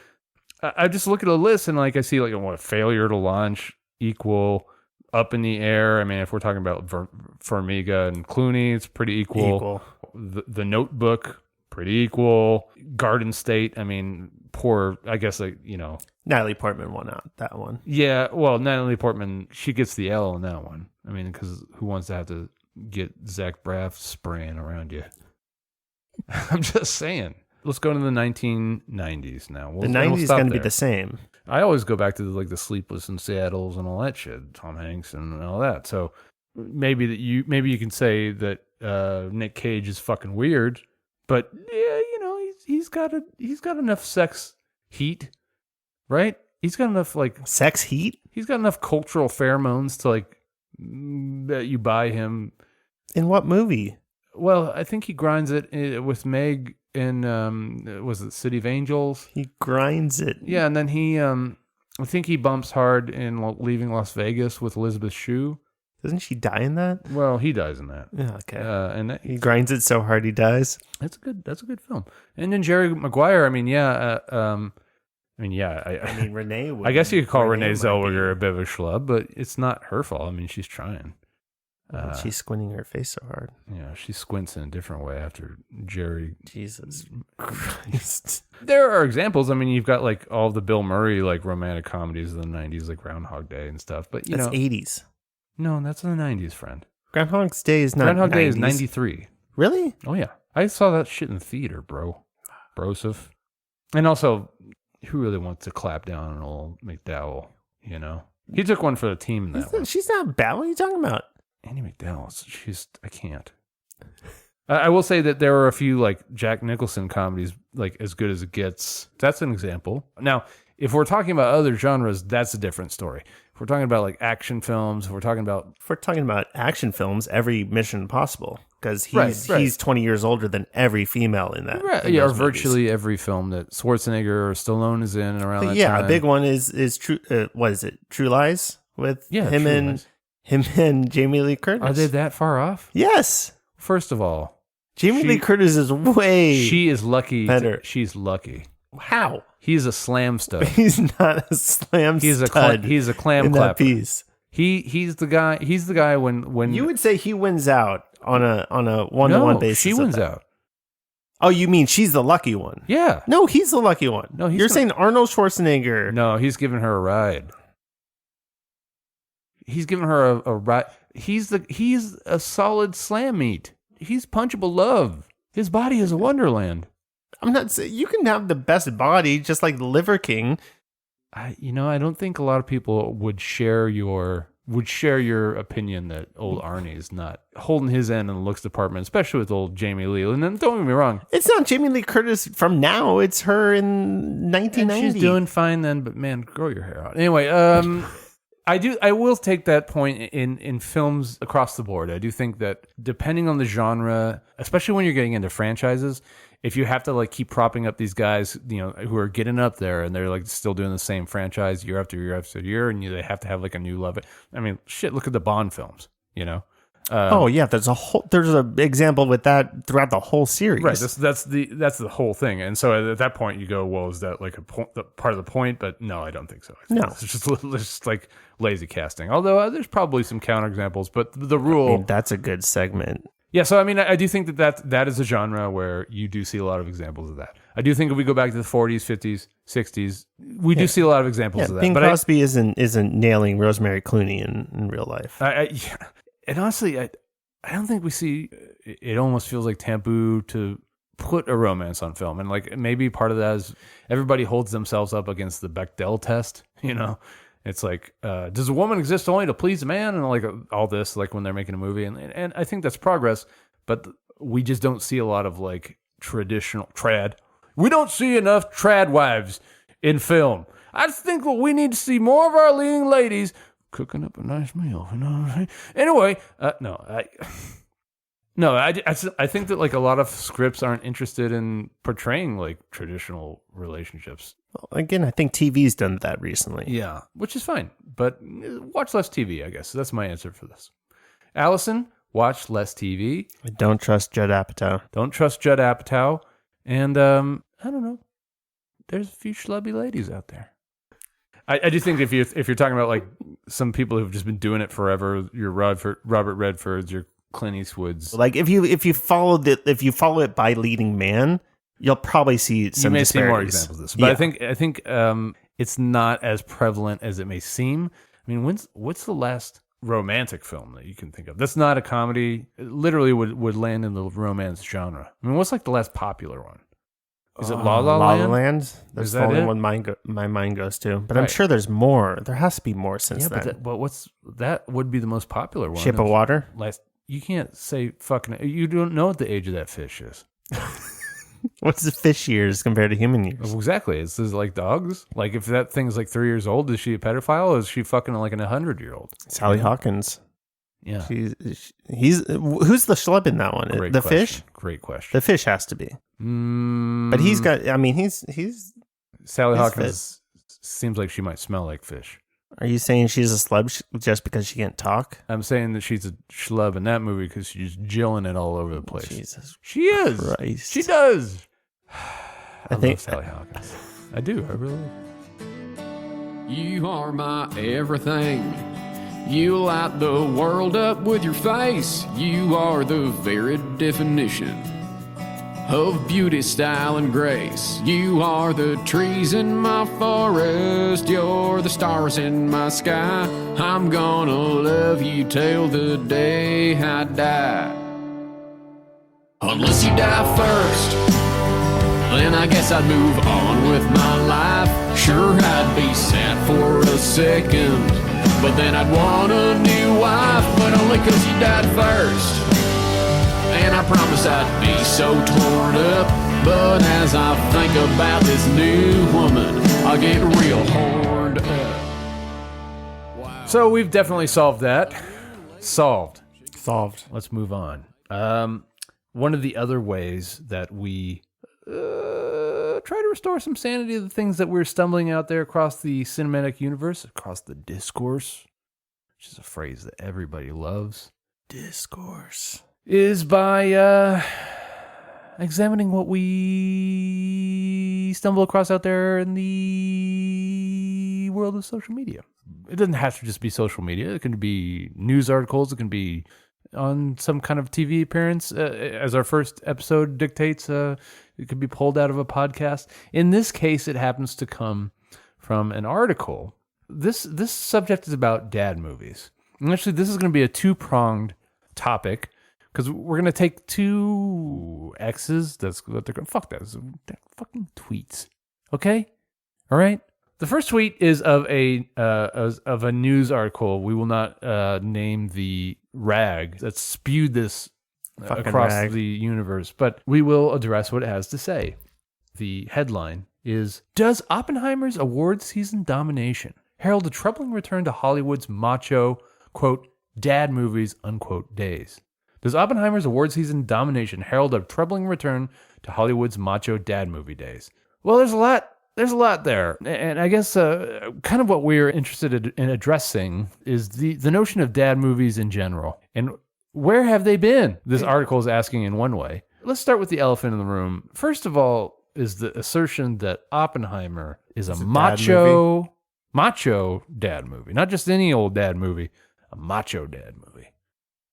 I just look at a list and like I see like what Failure to Launch, Equal, Up in the Air. I mean, if we're talking about Farmiga and Clooney, it's pretty equal. The Notebook, pretty equal. Garden State. I mean, poor. I guess like Natalie Portman won out that one. Yeah, well, Natalie Portman, she gets the L in that one. I mean, because who wants to have to get Zach Braff spraying around you? I'm just saying. Let's go to the 1990s now. The 90s is going to be the same. I always go back to the Sleepless in Seattle's and all that shit, Tom Hanks and all that. So maybe you can say that Nick Cage is fucking weird, but yeah, he's got enough sex heat, right? He's got enough sex heat. He's got enough cultural pheromones to that you buy him. In what movie? Well, I think he grinds it with Meg in was it City of Angels? He grinds it. Yeah, and then he I think he bumps hard in Leaving Las Vegas with Elizabeth Shue. Doesn't she die in that? Well, he dies in that. Yeah, okay. And he grinds it so hard he dies. That's a good film. And then Jerry Maguire. I mean, Renee. I guess you could call Renee Zellweger a bit of a schlub, but it's not her fault. I mean, she's trying. She's squinting her face so hard. Yeah, she squints in a different way after Jerry. Jesus Christ. There are examples. I mean, you've got all the Bill Murray romantic comedies of the 90s, like Groundhog Day and stuff. But that's 80s. No, that's in the 90s, friend. Groundhog Day is not. Groundhog 90s. Day is 93. Really? Oh yeah, I saw that shit in the theater, bro. Broseph. And also, who really wants to clap down on old McDowell? He took one for the team. She's not bad. What are you talking about? Annie McDowell, I can't. I will say that there are a few Jack Nicholson comedies As Good as It Gets. That's an example. Now, if we're talking about other genres, that's a different story. If we're talking about like action films, if we're talking about action films, every Mission Impossible, because Right. he's 20 years older than every female in that. right, in yeah, or those movies. virtually every film that Schwarzenegger or Stallone is in around that Yeah, time. a big one is True. What is it? True Lies with Yeah, him True and Lies. him and Jamie Lee Curtis. Are they that far off? Yes, First of all, Jamie Lee Curtis is way. she is lucky. better. She's lucky. How? He's a slam stud. He's not a slam He's a stud he's a clam in that clapper. piece. He's the guy. He's the guy when You would say he wins out on a one-to-one no, basis. she of wins that. out. Oh, you mean she's the lucky one? Yeah. No, he's the lucky one. No, he's you're not. saying Arnold Schwarzenegger. No, he's giving her a ride. He's giving her a ride. He's a solid slam meat. He's punchable love. His body is a wonderland. I'm not saying you can have the best body, just like the Liver King. I don't think a lot of people would share your opinion that old Arnie is not holding his end in the looks department, especially with old Jamie Lee. And then don't get me wrong, It's not Jamie Lee Curtis from now. It's her in and 1990. she's doing fine then. But man, grow your hair out. Anyway, I will take that point in films across the board. I do think that depending on the genre, especially when you're getting into franchises, if you have to like keep propping up these guys, who are getting up there and they're like still doing the same franchise year after year after year, and they have to have like a new love. I mean, shit, look at the Bond films, Oh yeah, there's an example with that throughout the whole series. Right. That's the whole thing. And so at that point you go, well, is that like part of the point? But no, I don't think so. I think No. it's just like lazy casting. Although there's probably some counterexamples, but the rule. I mean, that's a good segment. Yeah. So I mean, I do think that is a genre where you do see a lot of examples of that. I do think if we go back to the 40s, 50s, 60s, we do see a lot of examples of that. Bing But Crosby isn't nailing Rosemary Clooney in real life. yeah. And honestly, I don't think we see. It almost feels like taboo to put a romance on film, and like maybe part of that is everybody holds themselves up against the Bechdel test. It's like, does a woman exist only to please a man, and like all this, like when they're making a movie, and I think that's progress, but we just don't see a lot of like traditional trad. We don't see enough trad wives in film. I just think that we need to see more of our leading ladies cooking up a nice meal. You know what I'm saying? Anyway, I think that like a lot of scripts aren't interested in portraying like traditional relationships. Well, again, I think TV's done that recently. Yeah, which is fine. But watch less TV, I guess. That's my answer for this. Allison, watch less TV. I don't trust Judd Apatow. Don't trust Judd Apatow. And I don't know. There's a few schlubby ladies out there. I do think if you're talking about like some people who've just been doing it forever, your Robert Redfords, your Clint Eastwoods. Like if you follow it by leading man, you'll probably see some You may see more disparities. examples of this, but Yeah. I think it's not as prevalent as it may seem. I mean, what's the last romantic film that you can think of that's not a comedy? It literally would land in the romance genre. I mean, what's like the last popular one? Is it La La Land? That's Is the that only it? one my mind goes to. But I'm Right. sure there's more. There has to be more since Yeah, then. but that would be the most popular one. Shape of Water. You can't say fucking. You don't know what the age of that fish is. What's the fish years compared to human years? Exactly. It's like dogs. Like if that thing's like 3 years old, is she a pedophile? Or is she fucking like an 100-year-old? Sally Hawkins. Yeah. Who's the schlub in that one? Great the question. fish? Great question. The fish has to be. But he's got. I mean, he's. Sally he's Hawkins seems like she might smell like fish. Are you saying she's a slub just because she can't talk? I'm saying that she's a schlub in that movie because she's jilling it all over the place. Jesus She is. Christ. She does. I think love Sally Hawkins. I do. I really do. You are my everything. You light the world up with your face. You are the very definition of beauty, style, and grace. You are the trees in my forest. You're the stars in my sky. I'm gonna love you till the day I die. Unless you die first, then I guess I'd move on with my life. Sure, I'd be sad for a second, but then I'd want a new wife. But only 'cause you died first. And I promise I'd be so torn up. But as I think about this new woman, I get real horned up. Wow. So we've definitely solved that. Solved. Let's move on. One of the other ways that we try to restore some sanity to the things that we're stumbling out there across the cinematic universe, across the discourse, which is a phrase that everybody loves. Discourse. Is by examining what we stumble across out there in the world of social media. It doesn't have to just be social media. It can be news articles. It can be on some kind of TV appearance. As our first episode dictates, it could be pulled out of a podcast. In this case, it happens to come from an article. This subject is about dad movies. And actually, this is going to be a two-pronged topic because we're going to take two X's. That's what they're going to... Fuck that. They're fucking tweets. Okay? All right? The first tweet is of a news article. We will not name the rag that spewed this across rag. the universe, but we will address what it has to say. The headline is, Does Oppenheimer's award season domination herald a troubling return to Hollywood's macho, quote, dad movies, unquote, days? Does Oppenheimer's award season domination herald a troubling return to Hollywood's macho dad movie days? Well, there's a lot there. And I guess kind of what we're interested in addressing is the notion of dad movies in general. And where have they been? This article is asking in one way. Let's start with the elephant in the room. First of all, is the assertion that Oppenheimer is a macho dad movie. Not just any old dad movie, a macho dad movie.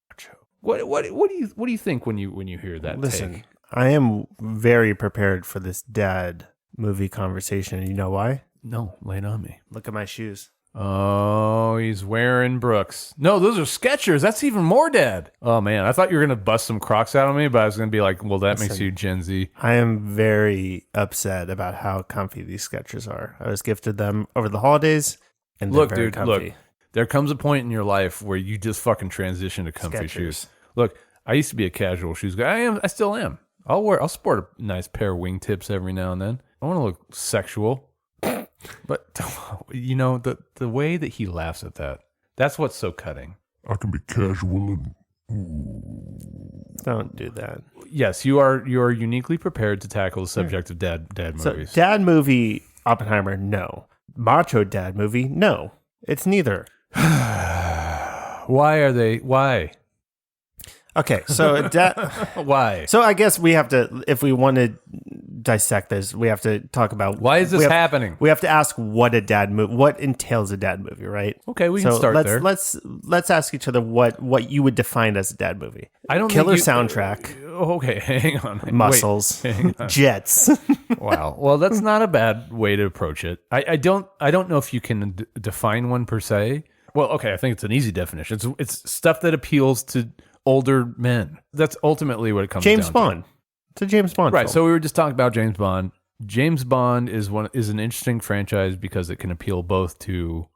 Macho. What do you think when you hear that Listen, take? I am very prepared for this dad movie conversation. You know why? No, lay it on me. Look at my shoes. Oh, he's wearing Brooks. No, those are Skechers. That's even more dad. Oh, man. I thought you were going to bust some Crocs out on me, but I was going to be like, well, that makes you Gen Z. I am very upset about how comfy these Skechers are. I was gifted them over the holidays, and they're very comfy. Look. There comes a point in your life where you just fucking transition to comfy Skechers. shoes. Look, I used to be a casual shoes guy. I still am. I'll sport a nice pair of wingtips every now and then. I want to look sexual. But, you know, the way that he laughs at that's what's so cutting. I can be casual and Don't do that. Yes, you are uniquely prepared to tackle the subject of dad movies. So, dad movie, Oppenheimer, no. Macho dad movie, no. It's neither. Why? Okay, so Why? So I guess we have to, if we want to dissect this, we have to talk about Why is this happening? We have to ask what entails a dad movie, right? Okay, we can start there. Let's ask each other what you would define as a dad movie. I don't Killer think soundtrack. Okay, hang on. Muscles, Wait, hang on. jets. Wow. Well, that's not a bad way to approach it. I don't know if you can define one per se. Well, okay, I think it's an easy definition. It's stuff that appeals to older men. That's ultimately what it comes down to. James Bond. It's a James Bond Right. film. So we were just talking about James Bond. James Bond is an interesting franchise because it can appeal both to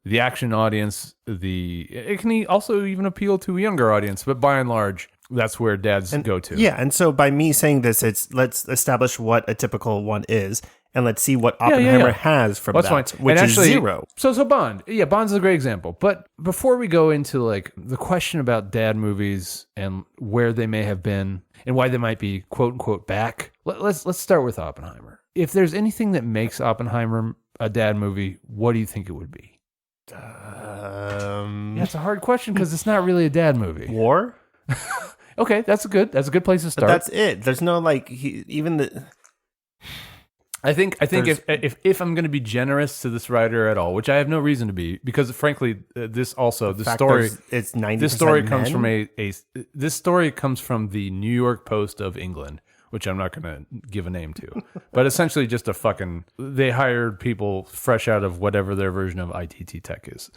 the action audience, it can also even appeal to a younger audience, but by and large, that's where dads go to. Yeah, and so by me saying this, let's establish what a typical one is, and let's see what Oppenheimer has from That's that, fine. which And is actually, zero. So Bond. Yeah, Bond's a great example. But before we go into like the question about dad movies and where they may have been and why they might be quote unquote back, let's start with Oppenheimer. If there's anything that makes Oppenheimer a dad movie, what do you think it would be? Yeah, it's a hard question because it's not really a dad movie. War? Okay, that's a good place to start. But that's it. There's no I think if I'm going to be generous to this writer at all, which I have no reason to be, because frankly, this story comes from the New York Post of England, which I'm not going to give a name to, but essentially just they hired people fresh out of whatever their version of ITT Tech is.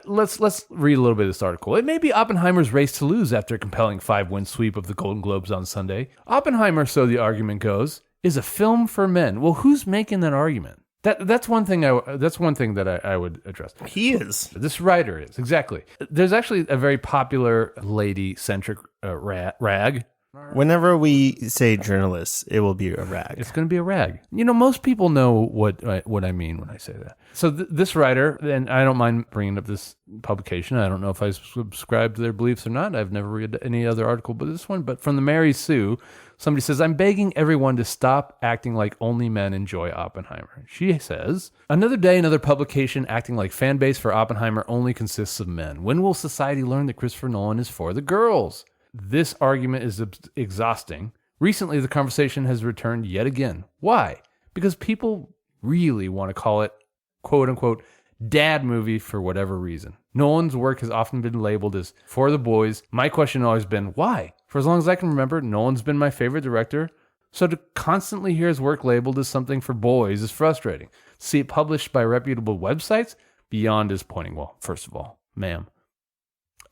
Let's read a little bit of this article. It may be Oppenheimer's race to lose after a compelling 5-win sweep of the Golden Globes on Sunday. Oppenheimer, so the argument goes, is a film for men. Well, who's making that argument? That's one thing that I would address. He is. This writer is, exactly. There's actually a very popular lady-centric rag Whenever we say journalists, it will be a rag. It's going to be a rag. Most people know what I mean when I say that. So this writer, and I don't mind bringing up this publication. I don't know if I subscribe to their beliefs or not. I've never read any other article but this one. But from the Mary Sue, somebody says, I'm begging everyone to stop acting like only men enjoy Oppenheimer. She says, another day, another publication acting like fan base for Oppenheimer only consists of men. When will society learn that Christopher Nolan is for the girls? This argument is exhausting. Recently, the conversation has returned yet again. Why? Because people really want to call it, quote unquote, dad movie for whatever reason. Nolan's work has often been labeled as for the boys. My question has always been, why? For as long as I can remember, Nolan's been my favorite director. So to constantly hear his work labeled as something for boys is frustrating. To see it published by reputable websites, beyond disappointing. Well, first of all, ma'am,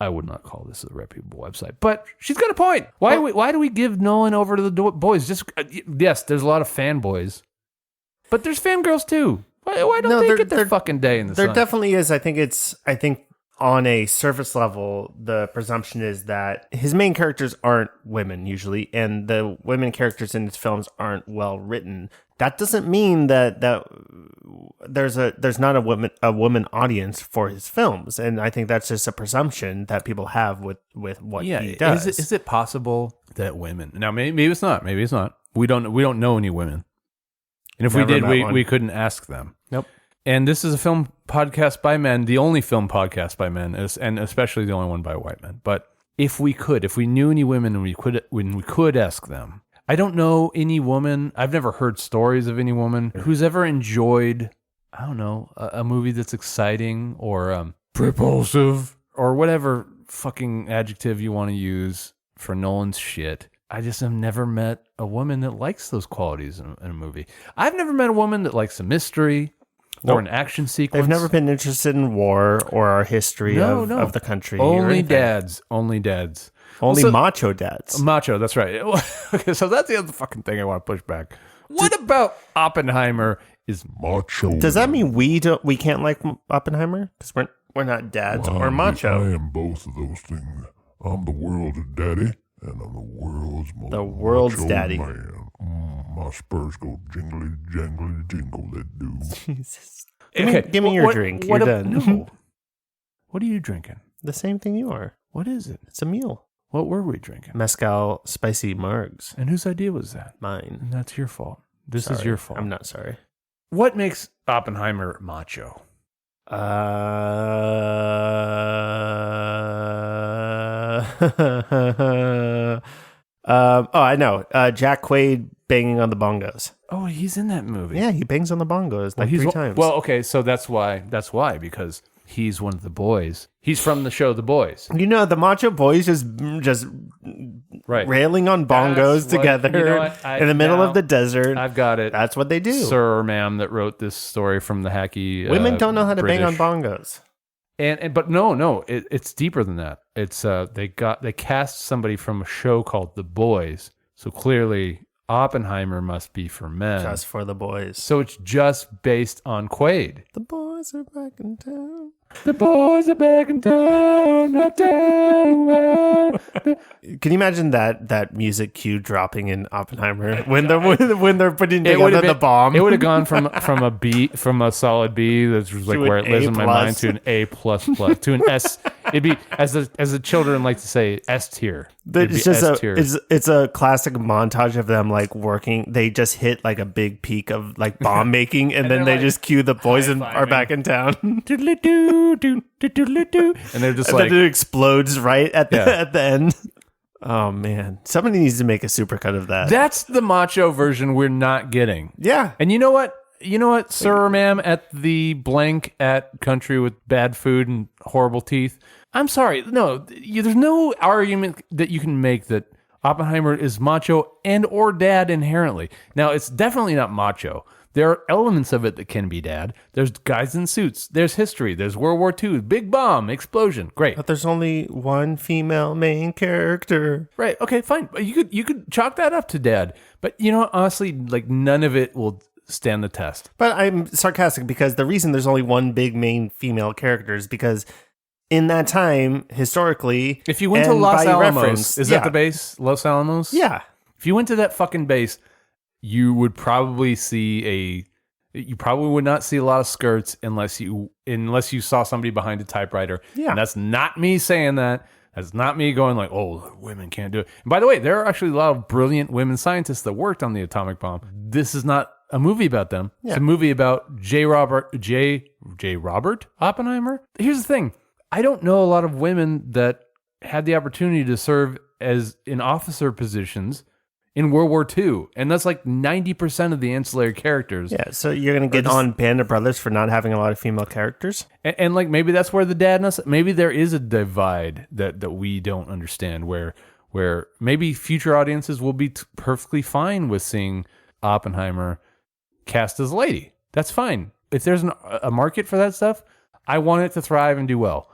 I would not call this a reputable website, but she's got a point. Why do we give Nolan over to the boys? Yes, there's a lot of fanboys, but there's fangirls too. Why don't they get their fucking day in the sun? There definitely is. I think on a surface level, the presumption is that his main characters aren't women usually, and the women characters in his films aren't well written. That doesn't mean that there's not a woman audience for his films, and I think that's just a presumption that people have with what he does. Is it possible that women? Now maybe it's not. Maybe it's not. We don't know any women, and if we did, we couldn't ask them. Nope. And this is a film podcast by men, the only film podcast by men, and especially the only one by white men. But if we knew any women, and we could ask them. I don't know any woman. I've never heard stories of any woman who's ever enjoyed, I don't know, a movie that's exciting or propulsive or whatever fucking adjective you want to use for Nolan's shit. I just have never met a woman that likes those qualities in a movie. I've never met a woman that likes a mystery or an action sequence. They've never been interested in war or our history of the country. Only dads. Only macho dads. Macho, that's right. Okay, so that's the other fucking thing I want to push back. What about Oppenheimer is macho? Does that mean we can't like Oppenheimer? Because we're not dads or macho. I am both of those things. I'm the world's daddy, and I'm the world's macho daddy. Man. My spurs go jingly, jangly, jingle that do. Jesus. Okay, Give me your drink. You're done. No. What are you drinking? The same thing you are. What is it? It's a mule. What were we drinking? Mezcal spicy margs. And whose idea was that? Mine. And that's your fault. This Sorry. is your fault. I'm not sorry. What makes Oppenheimer macho? I know. Jack Quaid banging on the bongos. Oh, he's in that movie. Yeah, he bangs on the bongos like 3 times. Well, okay, so that's why, because he's one of the boys. He's from the show The Boys. The Macho Boys just Right. railing on bongos together in the middle of the desert. I've got it. That's what they do. Sir or ma'am that wrote this story from the hacky Women don't know how to bang on British. bongos. But no, it's deeper than that. It's they cast somebody from a show called The Boys. So clearly Oppenheimer must be for men. Just for the boys. So it's just based on Quaid. The boys are back in town. The boys are back in town. Can you imagine that music cue dropping in Oppenheimer when they're putting together the bomb? It would have gone from a B, from a solid B that's like To where an it lives A in my plus. mind, to an A plus to an S. It'd be as the children like to say, S tier. It'd It's be just S tier. it's a classic montage of them like working. They just hit like a big peak of like bomb making, and then they're they like just cue the boys and are high-fiving. back in town. And they're just And like, then it explodes right at the Yeah. at the end. Oh man, somebody needs to make a supercut of that. that's the macho version we're not getting. Yeah, And you know what, sir or ma'am at the blank at country with bad food and horrible teeth. I'm sorry. No, there's no argument that you can make that Oppenheimer is macho and or dad inherently. Now, it's definitely not macho. There are elements of it that can be dad. There's guys in suits. There's history. There's World War II. Big bomb. Explosion. Great. but there's only one female main character. Right. Okay, fine. But you could chalk that up to dad. But, honestly, like none of it will stand the test. But I'm sarcastic because the reason there's only one big main female character is because in that time, historically. If you went to and Los by Alamos, reference, is that the base? Los Alamos? Yeah. If you went to that fucking base, you would probably you probably would not see a lot of skirts unless you saw somebody behind a typewriter. Yeah. And that's not me saying that. That's not me going like, oh, women can't do it. And by the way, there are actually a lot of brilliant women scientists that worked on the atomic bomb. This is not a movie about them. Yeah. It's a movie about J. Robert Oppenheimer. Here's the thing. I don't know a lot of women that had the opportunity to serve as in officer positions in World War II. And that's like 90% of the ancillary characters. Yeah, so you're going to get on Band of Brothers for not having a lot of female characters? And like maybe that's where the dadness, maybe there is a divide that we don't understand where maybe future audiences will be perfectly fine with seeing Oppenheimer cast as a lady. That's fine. If there's a market for that stuff, I want it to thrive and do well.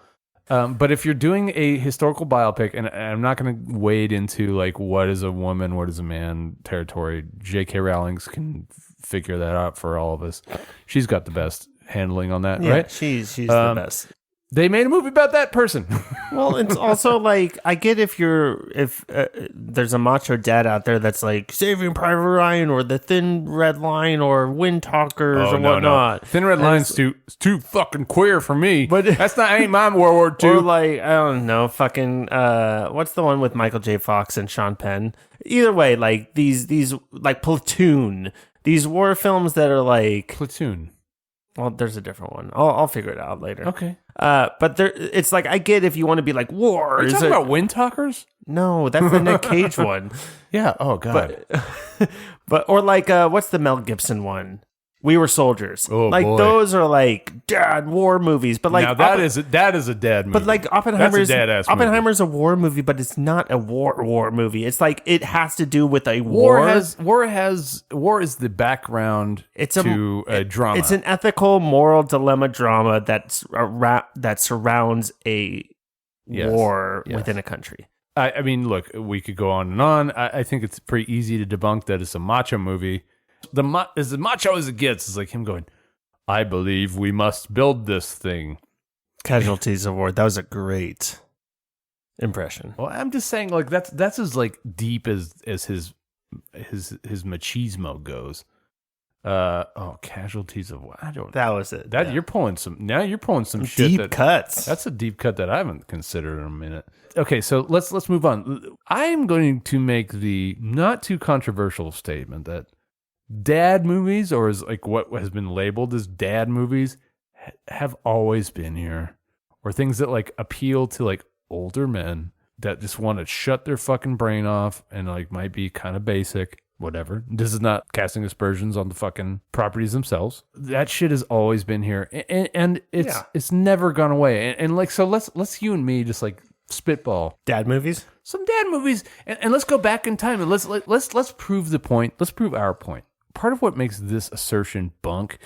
But if you're doing a historical biopic, and I'm not going to wade into like what is a woman, what is a man territory. J.K. Rowling can figure that out for all of us. She's got the best handling on that, right? She's the best. They made a movie about that person. Well, it's also like, I get if there's a macho dad out there that's like Saving Private Ryan or The Thin Red Line or Wind Talkers or whatnot. Thin Red Line's too fucking queer for me. But ain't my World War II. Or like, I don't know, fucking, what's the one with Michael J. Fox and Sean Penn? Either way, like these like Platoon, these war films that are like Platoon. Well, there's a different one. I'll figure it out later. Okay. But it's like, I get if you want to be like war. Are you talking about Wind Talkers? No, that's the Nick Cage one. Yeah. Oh God. But or like what's the Mel Gibson one? We Were Soldiers. Oh, like boy. Those are like dad war movies. But like now that is a dad movie. But like Oppenheimer's That's a dad-ass movie. a war movie, but it's not a war movie. It's like it has to do with a war. War is the background to a drama. It's an ethical, moral dilemma drama that surrounds a war within a country. I mean, look, we could go on and on. I think it's pretty easy to debunk that it's a macho movie. As macho as it gets, it's like him going, I believe we must build this thing. Casualties of War. That was a great impression. Well, I'm just saying, like that's as like deep as his machismo goes. Casualties of War. That was it. You're pulling some shit. Deep cuts. That's a deep cut that I haven't considered in a minute. Okay, so let's move on. I am going to make the not too controversial statement that dad movies, or is like what has been labeled as dad movies, have always been here, or things that like appeal to like older men that just want to shut their fucking brain off and like might be kind of basic, whatever. This is not casting aspersions on the fucking properties themselves. That shit has always been here, and it's never gone away. And like, so let's you and me just like spitball dad movies, some dad movies, and let's go back in time and let's prove the point. Let's prove our point. Part of what makes this assertion bunk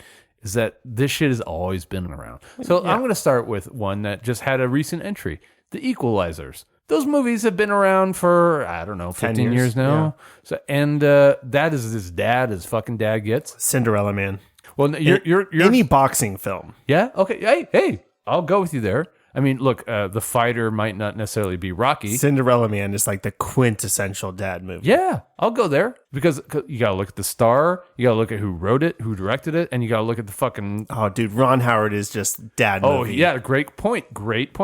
is that this shit has always been around. So I'm going to start with one that just had a recent entry, The Equalizers. Those movies have been around for, I don't know, 15 years now. Yeah. So, and that is as dad as fucking dad gets. Cinderella Man. Well, you're any boxing film. Yeah. Okay. Hey, I'll go with you there. I mean, look, The Fighter might not necessarily be Rocky. Cinderella Man is like the quintessential dad movie. Yeah, I'll go there because you got to look at the star, you got to look at who wrote it, who directed it, and you got to look at the fucking... Oh, dude, Ron Howard is just dad movie. Oh, yeah, great point.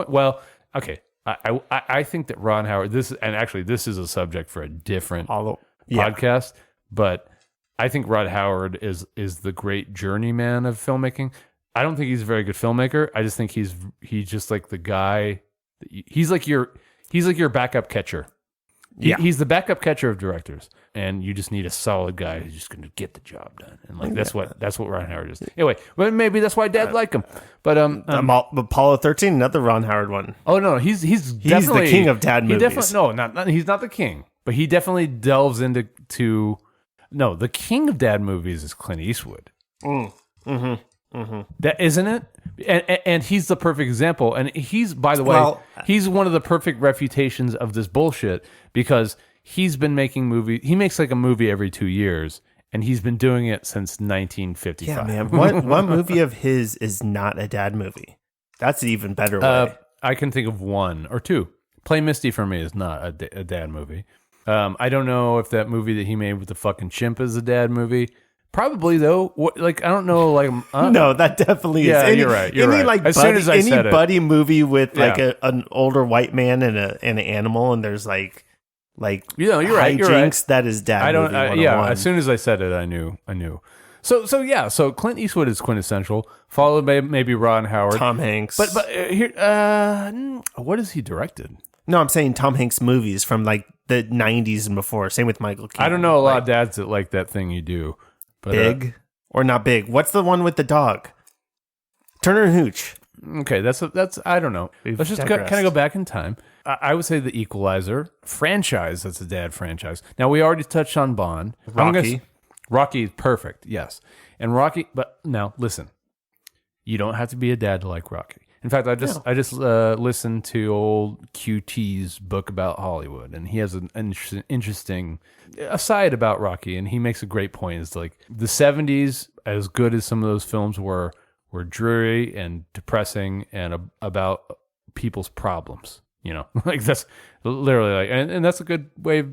Well, okay, I think that Ron Howard, this is a subject for a different podcast, but I think Ron Howard is the great journeyman of filmmaking. I don't think he's a very good filmmaker. I just think he's just like the guy. He's like your backup catcher. He's the backup catcher of directors, and you just need a solid guy who's just going to get the job done. And like that's what Ron Howard is. Anyway, but maybe that's why Dad liked him. But Apollo 13, another Ron Howard one. Oh no, he's definitely the king of dad movies. He's not the king, but he definitely delves into the king of dad movies is Clint Eastwood. That isn't it, and he's the perfect example. And he's, by the way, he's one of the perfect refutations of this bullshit because he's been making movies. He makes like a movie every 2 years, and he's been doing it since 1955. Yeah, man. One movie of his is not a dad movie. That's an even better way. I can think of one or two. Play Misty for me is not a dad movie. I don't know if that movie that he made with the fucking chimp is a dad movie. Probably though. I don't know. Like, no, that definitely is. Yeah, you're right. You're right. Like as soon as I said it, buddy movie with like an older white man and an animal, and there's like you're right. You're right. That is dad. I don't. movie Yeah. As soon as I said it, I knew. So Clint Eastwood is quintessential, followed by maybe Ron Howard, Tom Hanks. But here, what has he directed? No, I'm saying Tom Hanks movies from like the 90s and before. Same with Michael Keaton. I don't know a lot of dads that like that thing you do. But, Big or not big? What's the one with the dog? Turner and Hooch. Okay, that's I don't know. Let's just kind of go back in time. I would say the Equalizer franchise. That's a dad franchise. Now we already touched on Bond. Rocky is perfect. Yes, and Rocky. But now listen, you don't have to be a dad to like Rocky. In fact, I just listened to old QT's book about Hollywood, and he has an interesting aside about Rocky, and he makes a great point. It's like the 70s, as good as some of those films were dreary and depressing and about people's problems. You know, like that's literally like, and that's a good way of,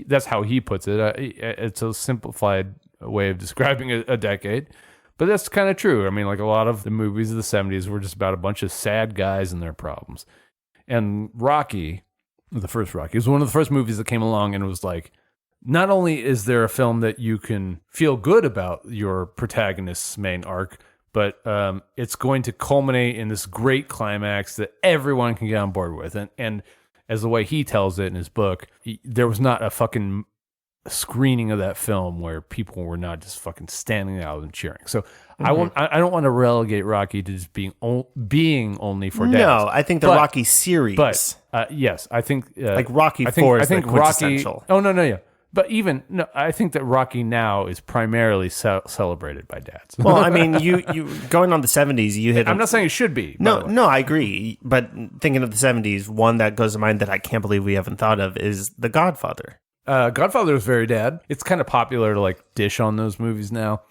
that's how he puts it. It's a simplified way of describing a decade. But that's kind of true. I mean, like a lot of the movies of the 70s were just about a bunch of sad guys and their problems. And Rocky, the first Rocky, was one of the first movies that came along and it was like, not only is there a film that you can feel good about your protagonist's main arc, but it's going to culminate in this great climax that everyone can get on board with. And as the way he tells it in his book, there was not a fucking screening of that film where people were not just fucking standing out and cheering. So I don't want to relegate Rocky to just being only for dads. No, I think the Rocky series. But yes, I think like Rocky 4 is quintessential. Oh no, yeah. But I think that Rocky now is primarily celebrated by dads. Well, I mean, you going on the 70s, you hit. I'm not saying it should be. No, I agree. But thinking of the 70s, one that goes to mind that I can't believe we haven't thought of is The Godfather. Godfather is very dad. It's kind of popular to like dish on those movies now.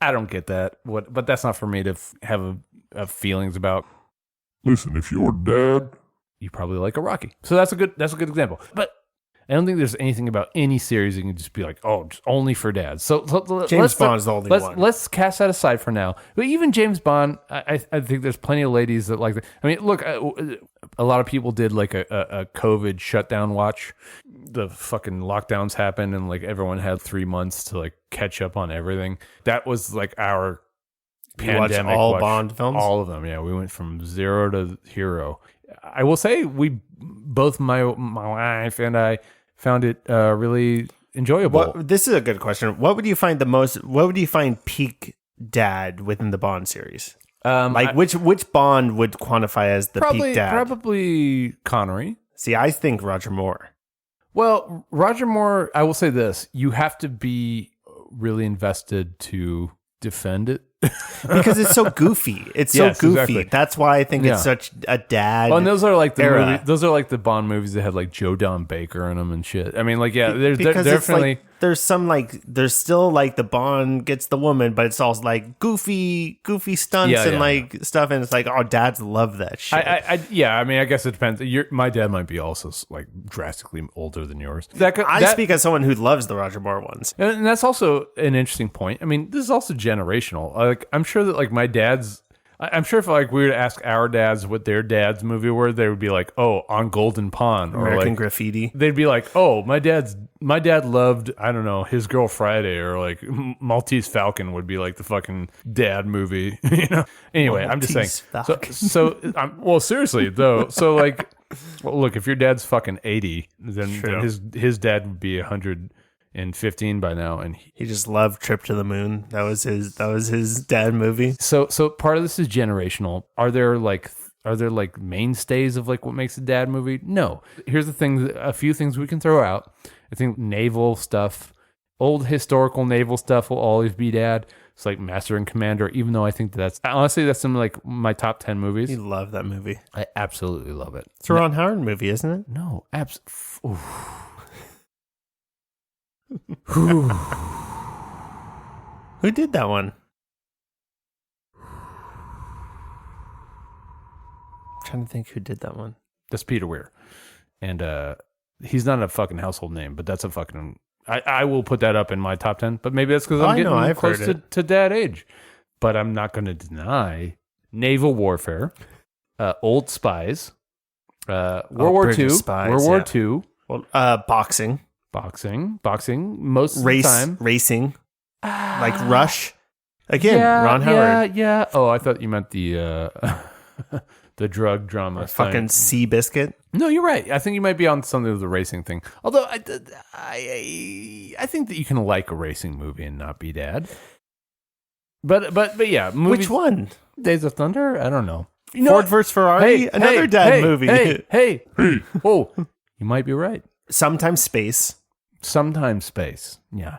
I don't get that. But that's not for me to have feelings about. Listen, if you're dad, you probably like a Rocky. So that's a good example. But I don't think there's anything about any series you can just be like, oh, just only for dads. So James Bond is the only one. Let's cast that aside for now. But even James Bond, I think there's plenty of ladies that like that. I mean, look, a lot of people did like a COVID shutdown watch. The fucking lockdowns happened and like everyone had 3 months to like catch up on everything. That was like our pandemic all Bond films? All of them, yeah. We went from 0 to hero. I will say both my wife and I found it really enjoyable. This is a good question. What would you find peak dad within the Bond series? Which Bond would quantify as the peak dad? Probably Connery. See, I think Roger Moore. Well, Roger Moore, I will say this. You have to be really invested to defend it. Because it's so goofy. It's so goofy. Exactly. That's why I think it's such a dad. Oh, and those are like the movie, those are like the Bond movies that had like Joe Don Baker in them and shit. I mean, like, yeah, there's definitely like, there's still like the Bond gets the woman, but it's also like goofy stunts and like stuff, and it's like, oh, dads love that shit. I mean, I guess it depends. My dad might be also like drastically older than yours. I speak as someone who loves the Roger Moore ones, and that's also an interesting point. I mean, this is also generational. Like, I'm sure that like my dad's. I'm sure if like we were to ask our dads what their dad's movie were, they would be like, "Oh, On Golden Pond," or American like, Graffiti. They'd be like, "Oh, my dad loved, I don't know, His Girl Friday," or like Maltese Falcon would be like the fucking dad movie, you know. Anyway, I'm just saying. Well, seriously though. So like, look, if your dad's fucking 80, then his dad would be 115 by now, and he just loved Trip to the Moon. That was his dad movie. So part of this is generational. Are there like mainstays of like what makes a dad movie? No. Here's the thing, a few things we can throw out. I think naval stuff, old historical naval stuff will always be dad. It's like Master and Commander, even though I think that's some like my top 10 movies. You love that movie. I absolutely love it. It's a Ron Howard movie, isn't it? No, Who did that one? I'm trying to think who did that one. That's Peter Weir. And he's not a fucking household name, but that's a fucking... I will put that up in my top 10, but maybe that's because I'm getting close to dad age. But I'm not going to deny naval warfare, old spies, World War II, World War II. Well, boxing, most of the time. Racing, like Rush. Again, Ron Howard. Yeah. Oh, I thought you meant the the drug drama. Fucking Seabiscuit. No, you're right. I think you might be on something with the racing thing. Although I think that you can like a racing movie and not be dad. But yeah, movies, which one? Days of Thunder? I don't know. Ford vs. Ferrari? Another dad movie. Hey. Oh, you might be right. Sometimes space. Yeah.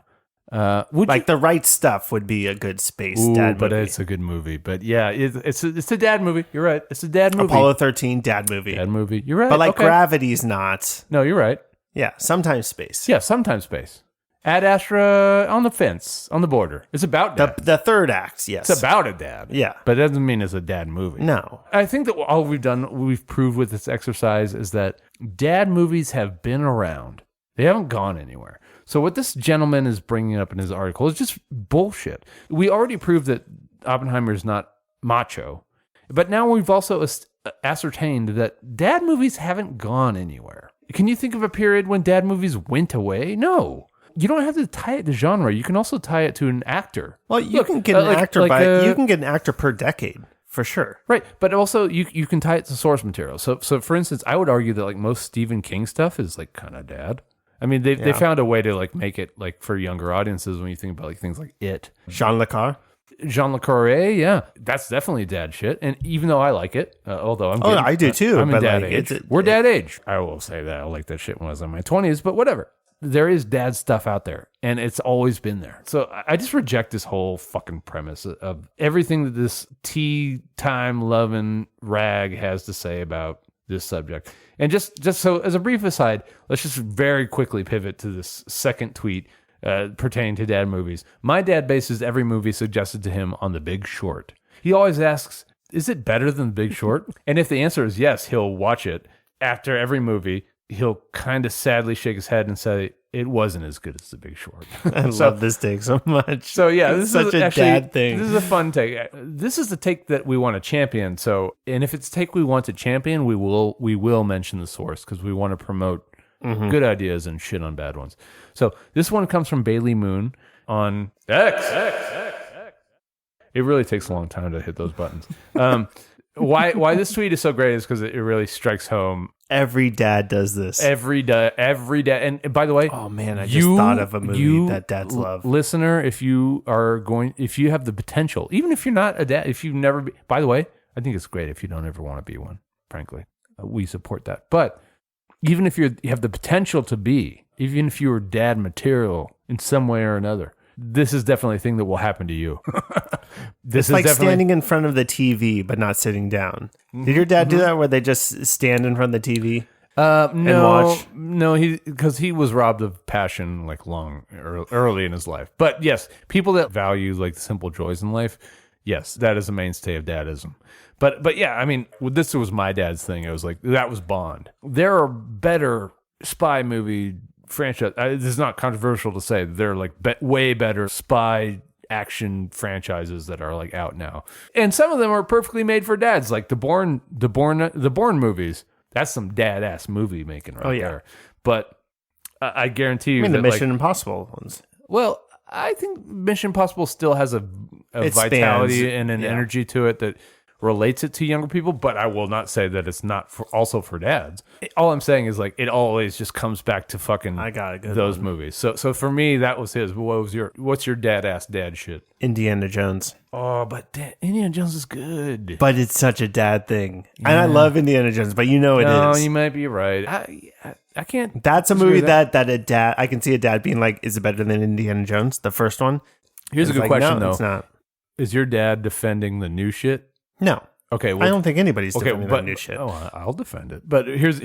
The Right Stuff would be a good space dad movie. But it's a good movie. But yeah, it's a dad movie. You're right. It's a dad movie. Apollo 13, dad movie. You're right. But Gravity's not. No, you're right. Yeah, sometimes space. Yeah, sometimes space. Ad Astra on the fence, on the border. It's about dad. The third act, yes. It's about a dad. Yeah. But it doesn't mean it's a dad movie. No. I think that all we've proved with this exercise is that dad movies have been around. They haven't gone anywhere. So what this gentleman is bringing up in his article is just bullshit. We already proved that Oppenheimer is not macho. But now we've also ascertained that dad movies haven't gone anywhere. Can you think of a period when dad movies went away? No. You don't have to tie it to genre. You can also tie it to an actor. Well, you can get an actor you can get an actor per decade, for sure. Right, but also you can tie it to source material. So for instance, I would argue that most Stephen King stuff is kind of dad. I mean, they found a way to make it for younger audiences when you think about things like It. Jean Le Carré, yeah, that's definitely dad shit. And even though I like it, although I do too. I'm in dad age. We're dad age. I will say that I like that shit when I was in my 20s, but whatever. There is dad stuff out there, and it's always been there. So I just reject this whole fucking premise of everything that this tea time loving rag has to say about this subject. And just so as a brief aside, let's just very quickly pivot to this second tweet pertaining to dad movies. My dad bases every movie suggested to him on The Big Short. He always asks, is it better than The Big Short? And if the answer is yes, he'll watch it. After every movie, he'll kind of sadly shake his head and say, it wasn't as good as The Big Short. I love this take so much. So yeah, this is such a dad thing. This is a fun take. This is the take that we want to champion. So, and if it's a take we want to champion, we will mention the source because we want to promote good ideas and shit on bad ones. So this one comes from Bailey Moon on X. It really takes a long time to hit those buttons. Why this tweet is so great is because it really strikes home. Every dad does this. Every dad. And by the way, oh man, I just thought of a movie that dads love. Listener, if you have the potential, even if you're not a dad, if you've never been, by the way, I think it's great if you don't ever want to be one. Frankly, we support that. But even if you have the potential to be, even if you're dad material in some way or another, this is definitely a thing that will happen to you. It's like standing in front of the TV but not sitting down. Did your dad do that where they just stand in front of the TV and watch? No, because he was robbed of passion early in his life. But yes, people that value the simple joys in life, yes, that is a mainstay of dadism. But yeah, I mean, this was my dad's thing. It was that was Bond. There are better spy movie franchise. This is not controversial to say. They're way better spy action franchises that are out now, and some of them are perfectly made for dads, like the Bourne movies. That's some dad ass movie making there. But I guarantee you, the Mission Impossible ones. Well, I think Mission Impossible still has a vitality and an energy to it that relates it to younger people, but I will not say that it's not also for dads. All I'm saying is it always just comes back to fucking those movies. So for me, that was his. What's your dad shit? Indiana Jones. Oh, but Indiana Jones is good. But it's such a dad thing. Yeah. And I love Indiana Jones, but it is. No, you might be right. I can't. That's a movie that a dad, I can see a dad being is it better than Indiana Jones, the first one? Here's a good question, no, though. It's not. Is your dad defending the new shit? No. Okay, I don't think anybody's defending that new shit. Oh, I'll defend it. But here's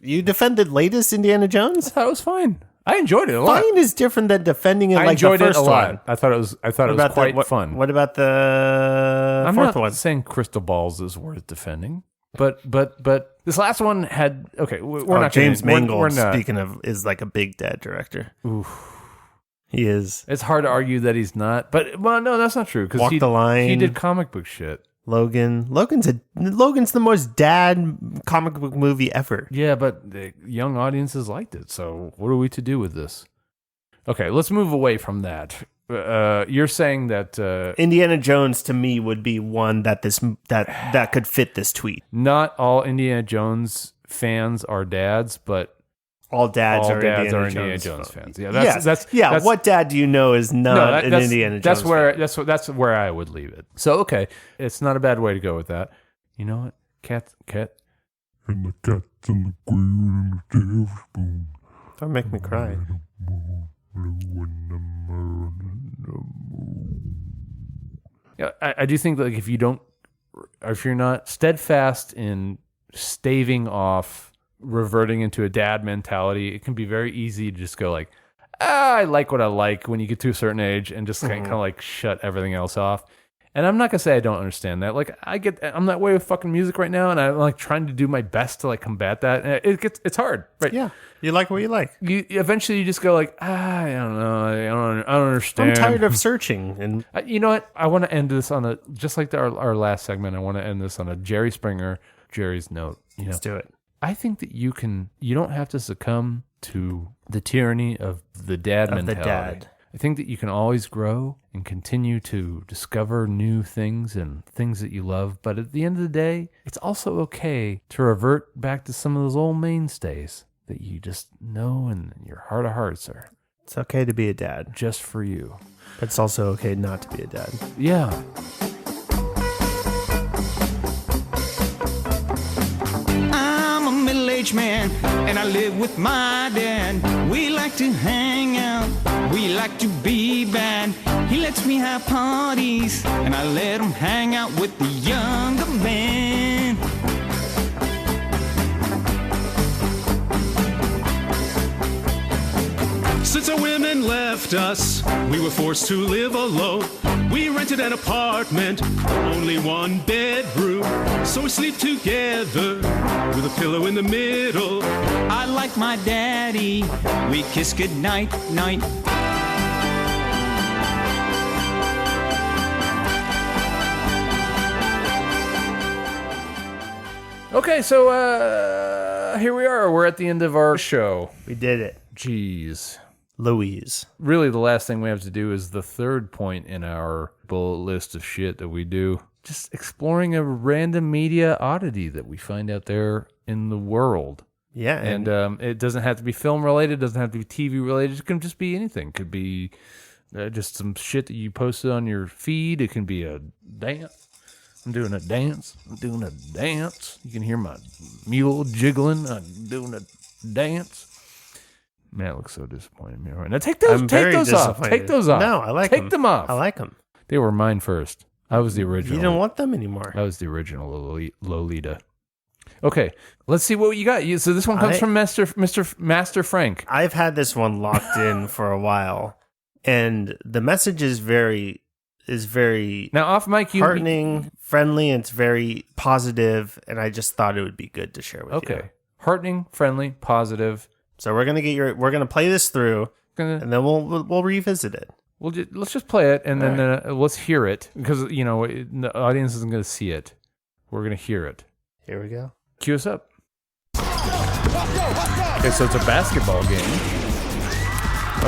you defended latest Indiana Jones? I thought it was fine. I enjoyed it a lot. Fine is different than defending it I enjoyed the first it a lot. one. I thought it was quite fun. What about the fourth one? I'm not saying Crystal Balls is worth defending. But this last one had we're not James Mangold. We're not. Speaking of, is like a big dad director. Oof. He is. It's hard to argue that he's not, but no, that's not true because Walk the Line. He did comic book shit. Logan's the most dad comic book movie ever. Yeah, but the young audiences liked it. So what are we to do with this? Okay, let's move away from that. You're saying that Indiana Jones to me would be one that could fit this tweet. Not all Indiana Jones fans are dads, but all dads are Indiana Jones fans. Yeah, that's what dad do you know is not an Indiana Jones fan? That's where I would leave it. So okay, it's not a bad way to go with that. You know what? Cat. And the cat's in the green and the tablespoon. Don't make me cry. Yeah, I do think that if you're not steadfast in staving off reverting into a dad mentality, it can be very easy to just go like, I like what I like when you get to a certain age and just kind of like shut everything else off. And I'm not gonna say I don't understand that. Like I'm that way with fucking music right now, and I'm like trying to do my best to like combat that. And it's hard, right? Yeah, you like what you like. You eventually you just go like, I don't know, I don't understand. I'm tired of searching. And you know what? I want to end this on just like our last segment. I want to end this on a Jerry's note. Let's do it. I think that you don't have to succumb to the tyranny of the dad mentality. I think that you can always grow and continue to discover new things and things that you love. But at the end of the day, it's also okay to revert back to some of those old mainstays that you just know in your heart of hearts are. It's okay to be a dad. Just for you. But it's also okay not to be a dad. Yeah. Man, and I live with my dad. We like to hang out, we like to be bad. He lets me have parties, and I let him hang out with the younger men. Since our women left us, we were forced to live alone. We rented an apartment, only one bedroom. So we sleep together with a pillow in the middle. I like my daddy, we kiss goodnight, night. Okay, so here we are. We're at the end of our show. We did it. Jeez. Louise. Really, the last thing we have to do is the third point in our bullet list of shit that we do. Just exploring a random media oddity that we find out there in the world. Yeah. And it doesn't have to be film related. It doesn't have to be TV related. It can just be anything. It could be just some shit that you posted on your feed. It can be a dance. I'm doing a dance. You can hear my mule jiggling. I'm doing a dance. Matt looks so disappointed in me right now. Take those off. Take those off. No, I like them. Take them off. I like them. They were mine first. I was the original. You don't want them anymore. I was the original Lolita. Okay, let's see what you got. So this one comes from Master Frank. I've had this one locked in for a while, and the message is very now off mic. Heartening, friendly, and it's very positive. And I just thought it would be good to share with you. Okay, heartening, friendly, positive. So we're gonna play this through, and then we'll revisit it. Let's just play it, and then let's hear it, because the audience isn't going to see it. We're going to hear it. Here we go. Cue us up. Okay, so it's a basketball game.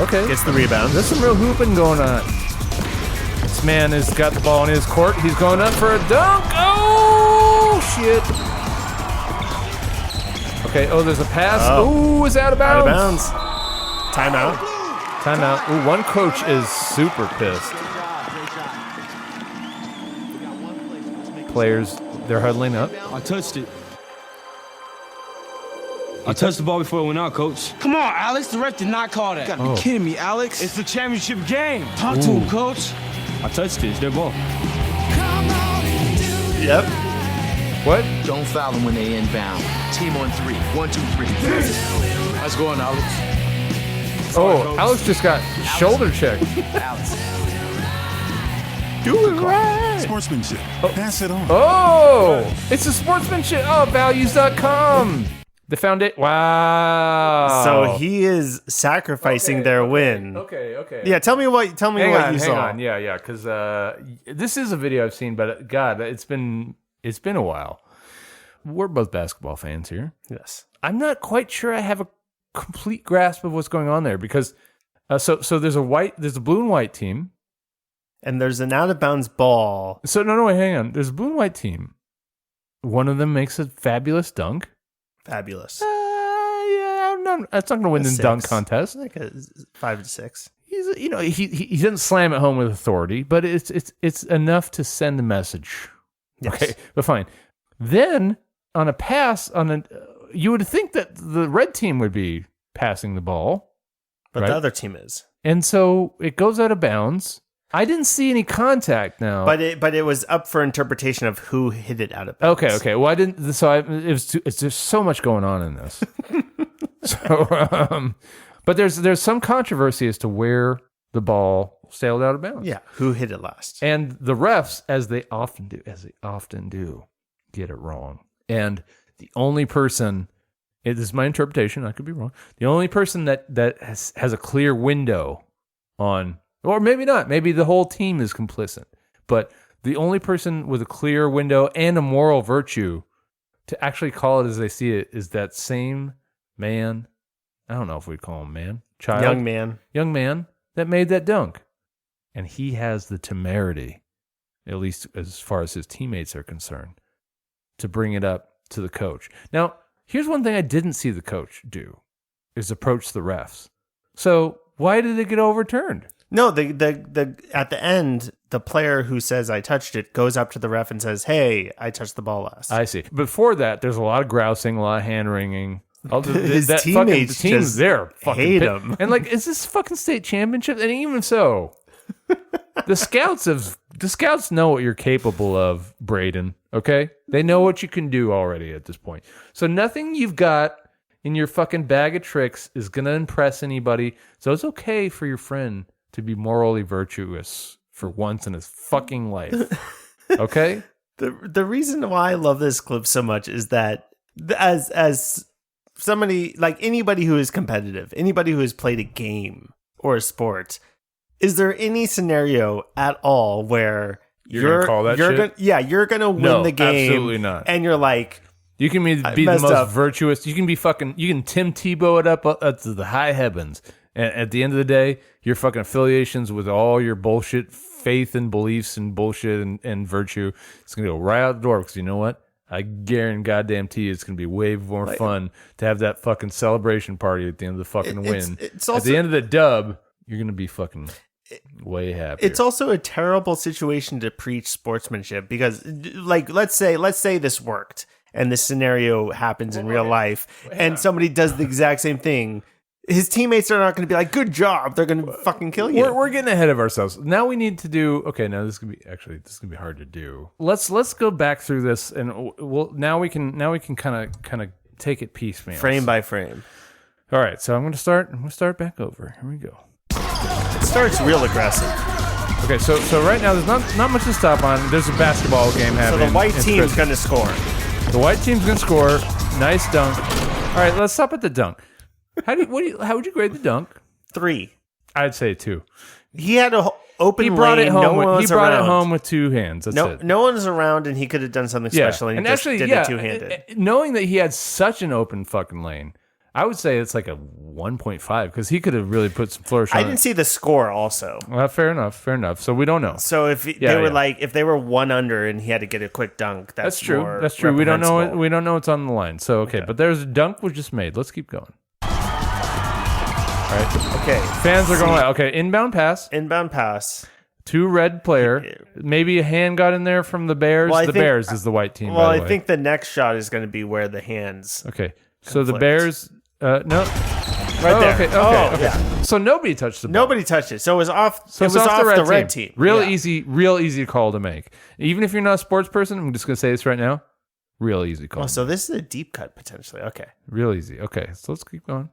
Okay, Gets the rebound. There's some real hooping going on. This man has got the ball in his court. He's going up for a dunk. Oh shit! Okay. Oh, there's a pass. Oh, it's out of bounds. Out of bounds. Timeout. Ooh, one coach is super pissed. Players, they're huddling up. I touched it. I touched the ball before it went out, coach. Come on, Alex. The ref did not call that. You gotta be kidding me, Alex. It's the championship game. Talk to him, coach. I touched it. It's their ball. Yep. What? Don't foul them when they inbound. Team on 3. 1, 2, 3. Let's go on, Alex. Oh, Alex just got shoulder checked. Alex. Do it right. Sportsmanship. Pass it on. Oh, it's the sportsmanship. Oh, values.com. They found it. Wow. So he is sacrificing their win. Okay. Yeah, tell me what you saw. Hang on. Yeah, because this is a video I've seen, but God, it's been a while. We're both basketball fans here. Yes. I'm not quite sure I have a complete grasp of what's going on there because so there's a blue and white team, and there's an out of bounds ball. So no, wait, hang on. There's a blue and white team. One of them makes a fabulous dunk. Fabulous. Yeah, it's not going to win the dunk contest. Like a 5 to 6. He's he doesn't slam it home with authority, but it's enough to send a message. Yes. Okay, but fine. Then on a pass you would think that the red team would be passing the ball, but right? The other team is, and so it goes out of bounds. I didn't see any contact now, but it was up for interpretation of who hit it out of bounds. Okay. Well, I didn't. So it's just so much going on in this. But there's some controversy as to where the ball sailed out of bounds. Yeah, who hit it last? And the refs, as they often do, get it wrong. And the only person, this is my interpretation, I could be wrong. The only person that has a clear window on. Or maybe not. Maybe the whole team is complicit. But the only person with a clear window and a moral virtue to actually call it as they see it is that same man. I don't know if we'd call him man. Child. Young man that made that dunk. And he has the temerity, at least as far as his teammates are concerned, to bring it up to the coach. Now, here's one thing I didn't see the coach do, is approach the refs. So why did it get overturned? No, the at the end, the player who says I touched it goes up to the ref and says, "Hey, I touched the ball last." I see. Before that, there's a lot of grousing, a lot of hand wringing. His teammates the team's there hate him. And like, is this fucking state championship? And even so, the scouts know what you're capable of, Braden. Okay, they know what you can do already at this point. So nothing you've got in your fucking bag of tricks is gonna impress anybody. So it's okay for your friend to be morally virtuous for once in his fucking life. Okay? The reason why I love this clip so much is that as somebody, like anybody who is competitive, anybody who has played a game or a sport, is there any scenario at all where you're gonna call that shit? You're gonna win the game. Absolutely not. And you're like, you can be the most virtuous. You can be fucking. You can Tim Tebow it up to the high heavens. And at the end of the day, your fucking affiliations with all your bullshit faith and beliefs and bullshit and virtue, it's going to go right out the door because you know what? I guarantee it's going to be way more fun to have that fucking celebration party at the end of the fucking win. It's also, at the end of the dub, you're going to be fucking way happier. It's also a terrible situation to preach sportsmanship because, like, let's say this worked and this scenario happens in real life and somebody does the exact same thing. His teammates are not going to be like, good job. They're going to fucking kill you. We're getting ahead of ourselves. Now we need to do, okay, now this is going to be hard to do. Let's go back through this and now we can kind of take it piecemeal. Frame by frame. All right. So I'm going to start back over. Here we go. It starts real aggressive. Okay. So right now there's not much to stop on. There's a basketball game happening. So the white team's going to score. The white team's going to score. Nice dunk. All right. Let's stop at the dunk. How would you grade the dunk? 3. I'd say 2. He had an open lane. He brought it home with 2 hands. That's it. No one was around, and he could have done something special, and he did it 2-handed. Knowing that he had such an open fucking lane, I would say it's like a 1.5 because he could have really put some flourish on it. I didn't see the score also. Well, fair enough. So we don't know. So if they were 1 under and he had to get a quick dunk, that's true. That's true. We don't know. We don't know what's on the line. So okay. But there's a dunk was just made. Let's keep going. All right. Okay. Fans are going wild. Okay. Inbound pass. 2 red player. Maybe a hand got in there from the Bears. Well, Bears is the white team. Well, by the I way. think the next shot is going to be where the hands. Okay. So conflict. the Bears. No. Right there. Okay. Yeah. So nobody touched the ball. Nobody touched it. So it was off. So it was off the red team. Real easy call to make. Even if you're not a sports person, I'm just going to say this right now. Real easy call. Oh, so this is a deep cut potentially. Okay. Real easy. Okay. So let's keep going.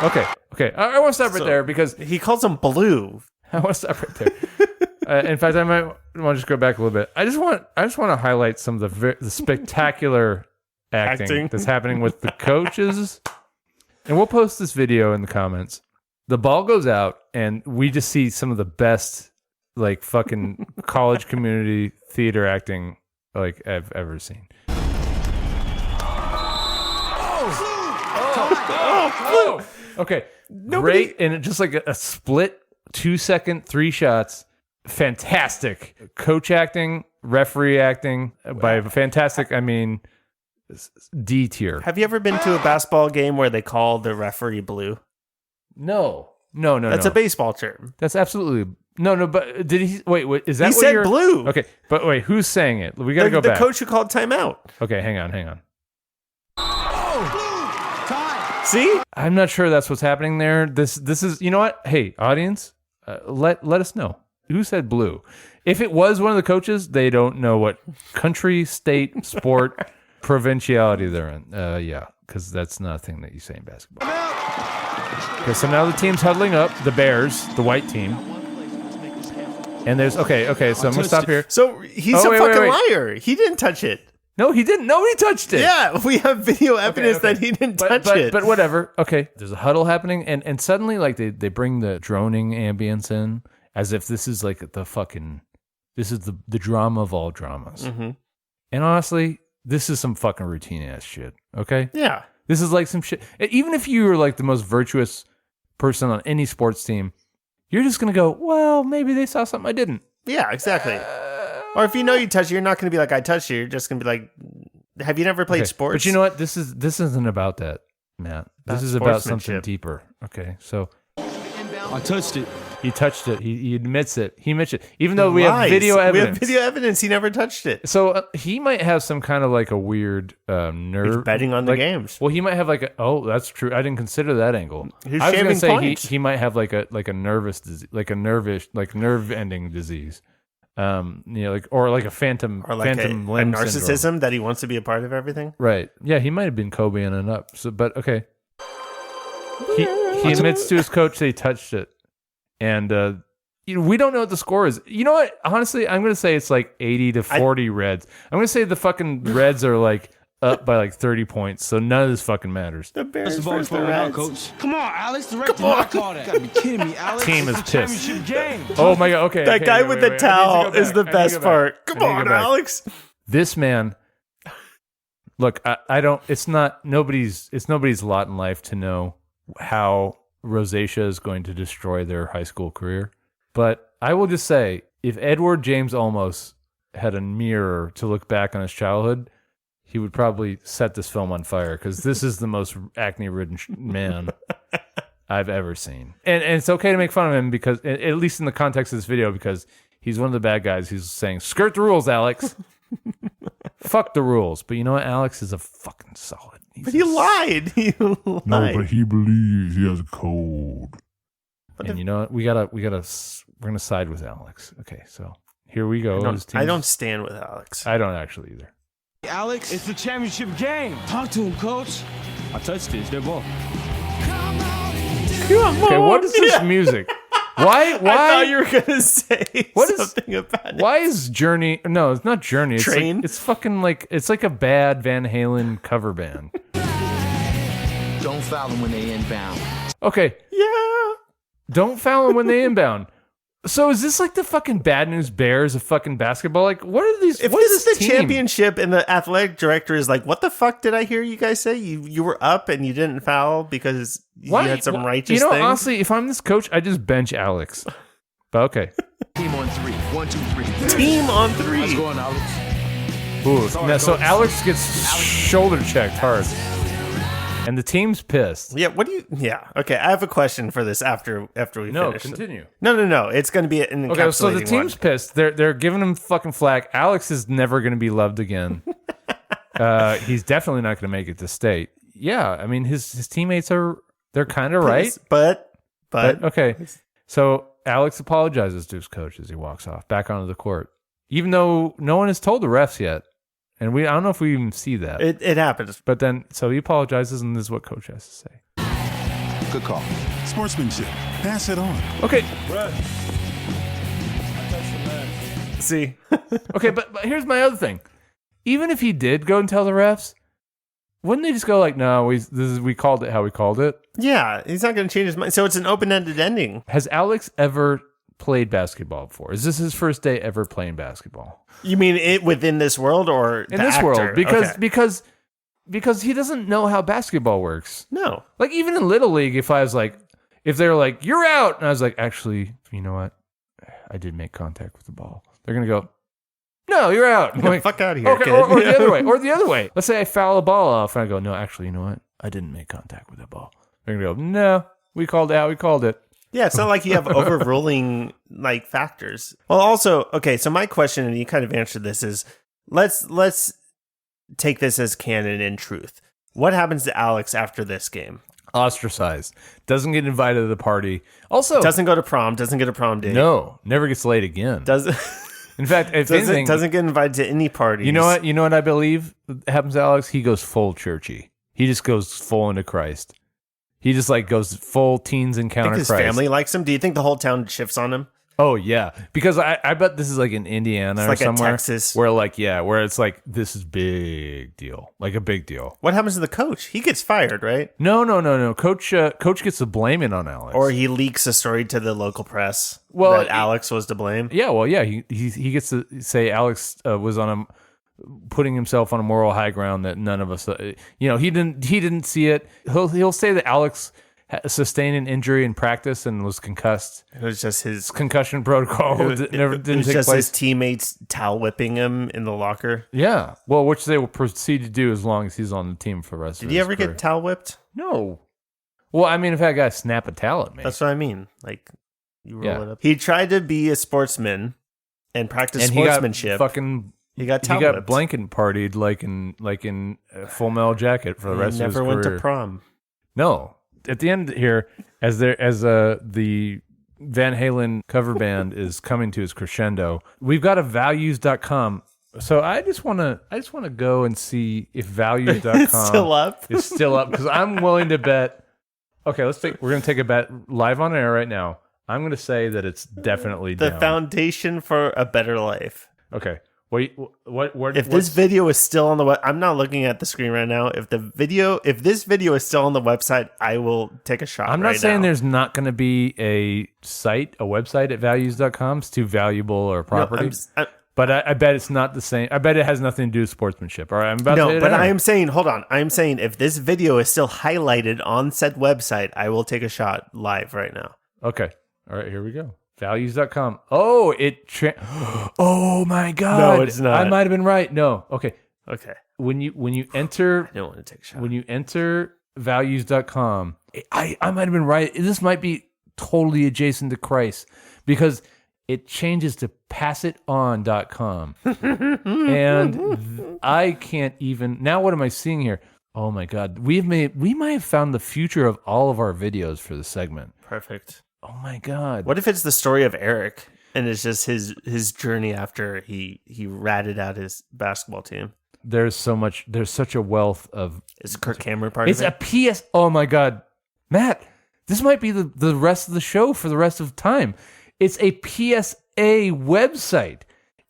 Okay. Okay, I want to stop right there because he calls him blue. I want to stop right there. In fact, I might want to just go back a little bit. I just want to highlight some of the spectacular acting that's happening with the coaches. And we'll post this video in the comments. The ball goes out, and we just see some of the best, like, fucking college community theater acting like I've ever seen. Okay, great, and just like a split 2-second, 3 shots. Fantastic coach acting, referee acting. By fantastic, I mean D tier. Have you ever been to a basketball game where they call the referee blue? No. That's a baseball term. That's absolutely no. But did he? Wait. Is that he what said you're, blue? Okay, but wait, who's saying it? We got to go back. The coach who called timeout. Okay, hang on. See? I'm not sure that's what's happening there. This is, you know what? Hey, audience, let us know. Who said blue? If it was one of the coaches, they don't know what country, state, sport, provinciality they're in. Yeah, because that's not a thing that you say in basketball. Okay, so now the team's huddling up, the Bears, the white team. And there's, okay, so I'm going to stop here. So he's a fucking liar. He didn't touch it. No, he didn't. Nobody touched it. Yeah, we have video evidence that he didn't touch it. But whatever. Okay, there's a huddle happening, and suddenly, like, they bring the droning ambience in as if this is like this is the drama of all dramas. Mm-hmm. And honestly, this is some fucking routine ass shit. Okay. Yeah. This is like some shit. Even if you were like the most virtuous person on any sports team, you're just gonna go, well, maybe they saw something I didn't. Yeah, exactly. Or if you know you touched it, you're not going to be like, I touched it. You're just going to be like, have you never played sports? But you know what? This isn't about that, Matt. This is about something deeper. Okay, so I touched it. He touched it. He admits it. He admits it. Even though we have video evidence. We have video evidence. He never touched it. So he might have some kind of like a weird nerve. He's betting on the games. Well, he might have like that's true. I didn't consider that angle. He's I was going to say points. he might have like a nervous disease, like a nerve ending disease. Or like a phantom limb a narcissism syndrome. that he wants to be a part of everything. Right. Yeah, he might have been Kobeing it up. So, but okay. He admits to his coach that he touched it, and we don't know what the score is. You know what? Honestly, I'm going to say it's like 80-40 Reds. I'm going to say the fucking Reds are like up by like 30 points, so none of this fucking matters. The Bears versus the Reds. Coach. Come on, Alex. The ref did not call that. You gotta be kidding me, Alex. Team is It's pissed. the championship game. Oh my god! Okay, That guy with the towel is the best part. Come on, Alex. This man. Look, I don't. It's not nobody's. It's nobody's lot in life to know how rosacea is going to destroy their high school career. But I will just say, if Edward James Olmos had a mirror to look back on his childhood, he would probably set this film on fire, because this is the most acne-ridden man I've ever seen. And it's okay to make fun of him, because, at least in the context of this video, because he's one of the bad guys who's saying, skirt the rules, Alex. Fuck the rules. But you know what? Alex is a fucking solid. But he lied. He lied. No, but he believes he has a cold. And you know what? we're gonna side with Alex. Okay, so here we go. I don't stand with Alex. I don't actually either. Alex, it's the championship game. Talk to him, coach. I touched it. It's their ball. Okay, what is this music? Why? I thought you were gonna say something about it. Why is Journey? No, it's not Journey. It's Train? Like, it's fucking like it's like a bad Van Halen cover band. Don't foul them when they inbound. Okay. Yeah. Don't foul them when they inbound. So is this like the fucking Bad News Bears of fucking basketball? Like, what are these? If what this is is this the team? championship and the athletic director is like, what the fuck did I hear you guys say? You were up and you didn't foul because you had some righteous things? Honestly, if I'm this coach, I just bench Alex. But okay. Team on three. 1, 2, 3. Team on three. Let's go on, Alex. Ooh, now, so Alex gets shoulder checked hard. And the team's pissed. Yeah, okay, I have a question for this after we finish. No, continue. No. It's going to be an encapsulating Okay, so the team's one. pissed. They're giving him fucking flack. Alex is never going to be loved again. He's definitely not going to make it to state. Yeah, I mean his teammates they're kind of right. But okay. So Alex apologizes to his coach as he walks off back onto the court, even though no one has told the refs yet. And I don't know if we even see that. It happens. But then, so he apologizes, and this is what coach has to say. Good call. Sportsmanship. Pass it on. Okay. See? Okay, but here's my other thing. Even if he did go and tell the refs, wouldn't they just go like, no, we called it how we called it? Yeah, he's not going to change his mind. So it's an open-ended ending. Has Alex ever played basketball before? Is this his first day ever playing basketball? You mean it within this world or in the this actor? world? Okay. Because he doesn't know how basketball works. No. Like even in Little League, if they were like, you're out, and I was like, actually, you know what? I did make contact with the ball. They're gonna go, no, you're out. I'm like, fuck out of here. Okay, kid. or the other way. Or the other way. Let's say I foul a ball off and I go, no, actually, you know what? I didn't make contact with that ball. They're going to go, no, we called it out. We called it. Yeah, it's not like you have overruling like factors. Well, also, okay, so my question, and you kind of answered this, is let's take this as canon and truth. What happens to Alex after this game? Ostracized. Doesn't get invited to the party. Also, doesn't go to prom. Doesn't get a prom date. No, never gets laid again. Doesn't. In fact, if anything, doesn't get invited to any parties. You know what? You know what I believe happens to Alex? He goes full churchy. He just goes full into Christ. He just like goes full teens encounter Think his Christ. family likes him? Do you think the whole town shifts on him? Oh yeah, because I bet this is like in Indiana It's or like somewhere, Texas. where it's like this is big deal, like a big deal. What happens to the coach? He gets fired, right? No. Coach gets the blame it on Alex, or he leaks a story to the local press that Alex was to blame. Yeah, well, yeah, he gets to say Alex was putting himself on a moral high ground that none of us, he didn't see it. He'll say that Alex sustained an injury in practice and was concussed. It was just his concussion protocol. Didn't take just place. His teammates towel whipping him in the locker. Yeah, well, which they will proceed to do as long as he's on the team for the rest of his Did he ever career. get towel whipped? No. Well, I mean, if that guy snap a towel at me. That's what I mean. Like, you roll it up. He tried to be a sportsman and practice sportsmanship. He got blanket partied like in Full Metal Jacket for the rest of his career. Never went to prom. No. At the end here, as the Van Halen cover band is coming to its crescendo, we've got a values.com. So I just want to go and see if values.com is still up. Is still up, because I'm willing to bet. Okay, we're going to take a bet live on air right now. I'm going to say that it's definitely the down. foundation for a better life. Okay. Wait, if this video is still on the web, I'm not looking at the screen right now. If this video is still on the website, I will take a shot. I'm not saying there's not going to be a website at values.com. It's too valuable or property. But I bet it's not the same. I bet it has nothing to do with sportsmanship. All right, I am saying, hold on. I'm saying if this video is still highlighted on said website, I will take a shot live right now. Okay. All right, here we go. Values.com. Oh, oh my God. No, it's not. I might have been right. No. Okay. Okay. When you enter, I don't want to take a shot. When you enter values.com, I might have been right. This might be totally adjacent to Christ, because it changes to passiton.com. And I can't even, now what am I seeing here? Oh my God. We might have found the future of all of our videos for the segment. Perfect. Oh my God. What if it's the story of Eric and it's just his journey after he ratted out his basketball team? There's such a wealth of... Is Kirk Cameron part of it? It's a PS... Oh my God. Matt, this might be the rest of the show for the rest of time. It's a PSA website.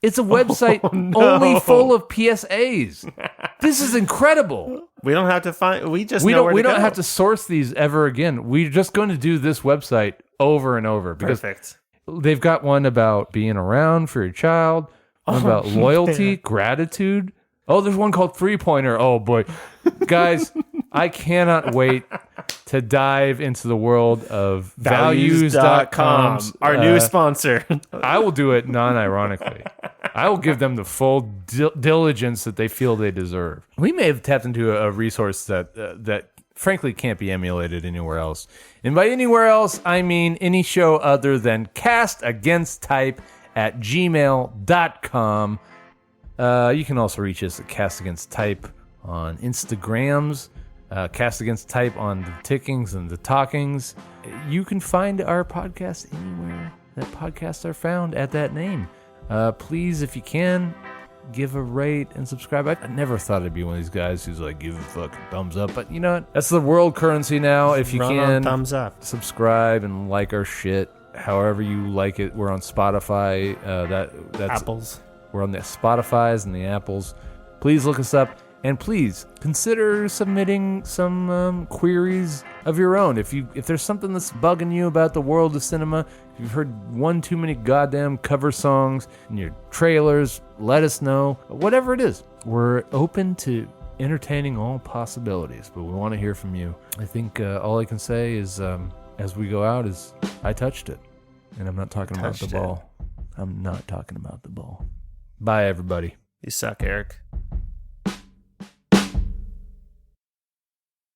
It's a website only full of PSAs. This is incredible. We don't have to find... We don't have to source these ever again. We're just going to do this website over and over. Because Perfect. They've got one about being around for your child, one about loyalty, gratitude. Oh, there's one called 3-pointer. Oh, boy. Guys, I cannot wait to dive into the world of values.com. Our new sponsor. I will do it non-ironically. I will give them the full diligence that they feel they deserve. We may have tapped into a resource that frankly can't be emulated anywhere else. And by anywhere else, I mean any show other than Cast Against Type at gmail.com. You can also reach us at Cast Against Type on Instagrams, Cast Against Type on the Tickings and the Talkings. You can find our podcast anywhere that podcasts are found at that name. Please, if you can, give a rate and subscribe. I never thought I'd be one of these guys who's like, give a fucking thumbs up. But you know what? That's the world currency now. If you can, thumbs up, subscribe and like our shit. However you like it. We're on Spotify. That's Apples. We're on the Spotifys and the Apples. Please look us up. And please consider submitting some queries of your own. If there's something that's bugging you about the world of cinema, if you've heard one too many goddamn cover songs in your trailers, let us know. Whatever it is, we're open to entertaining all possibilities, but we want to hear from you. I think all I can say is, as we go out, is I touched it. And I'm not talking about the ball. I'm not talking about the ball. Bye, everybody. You suck, Eric.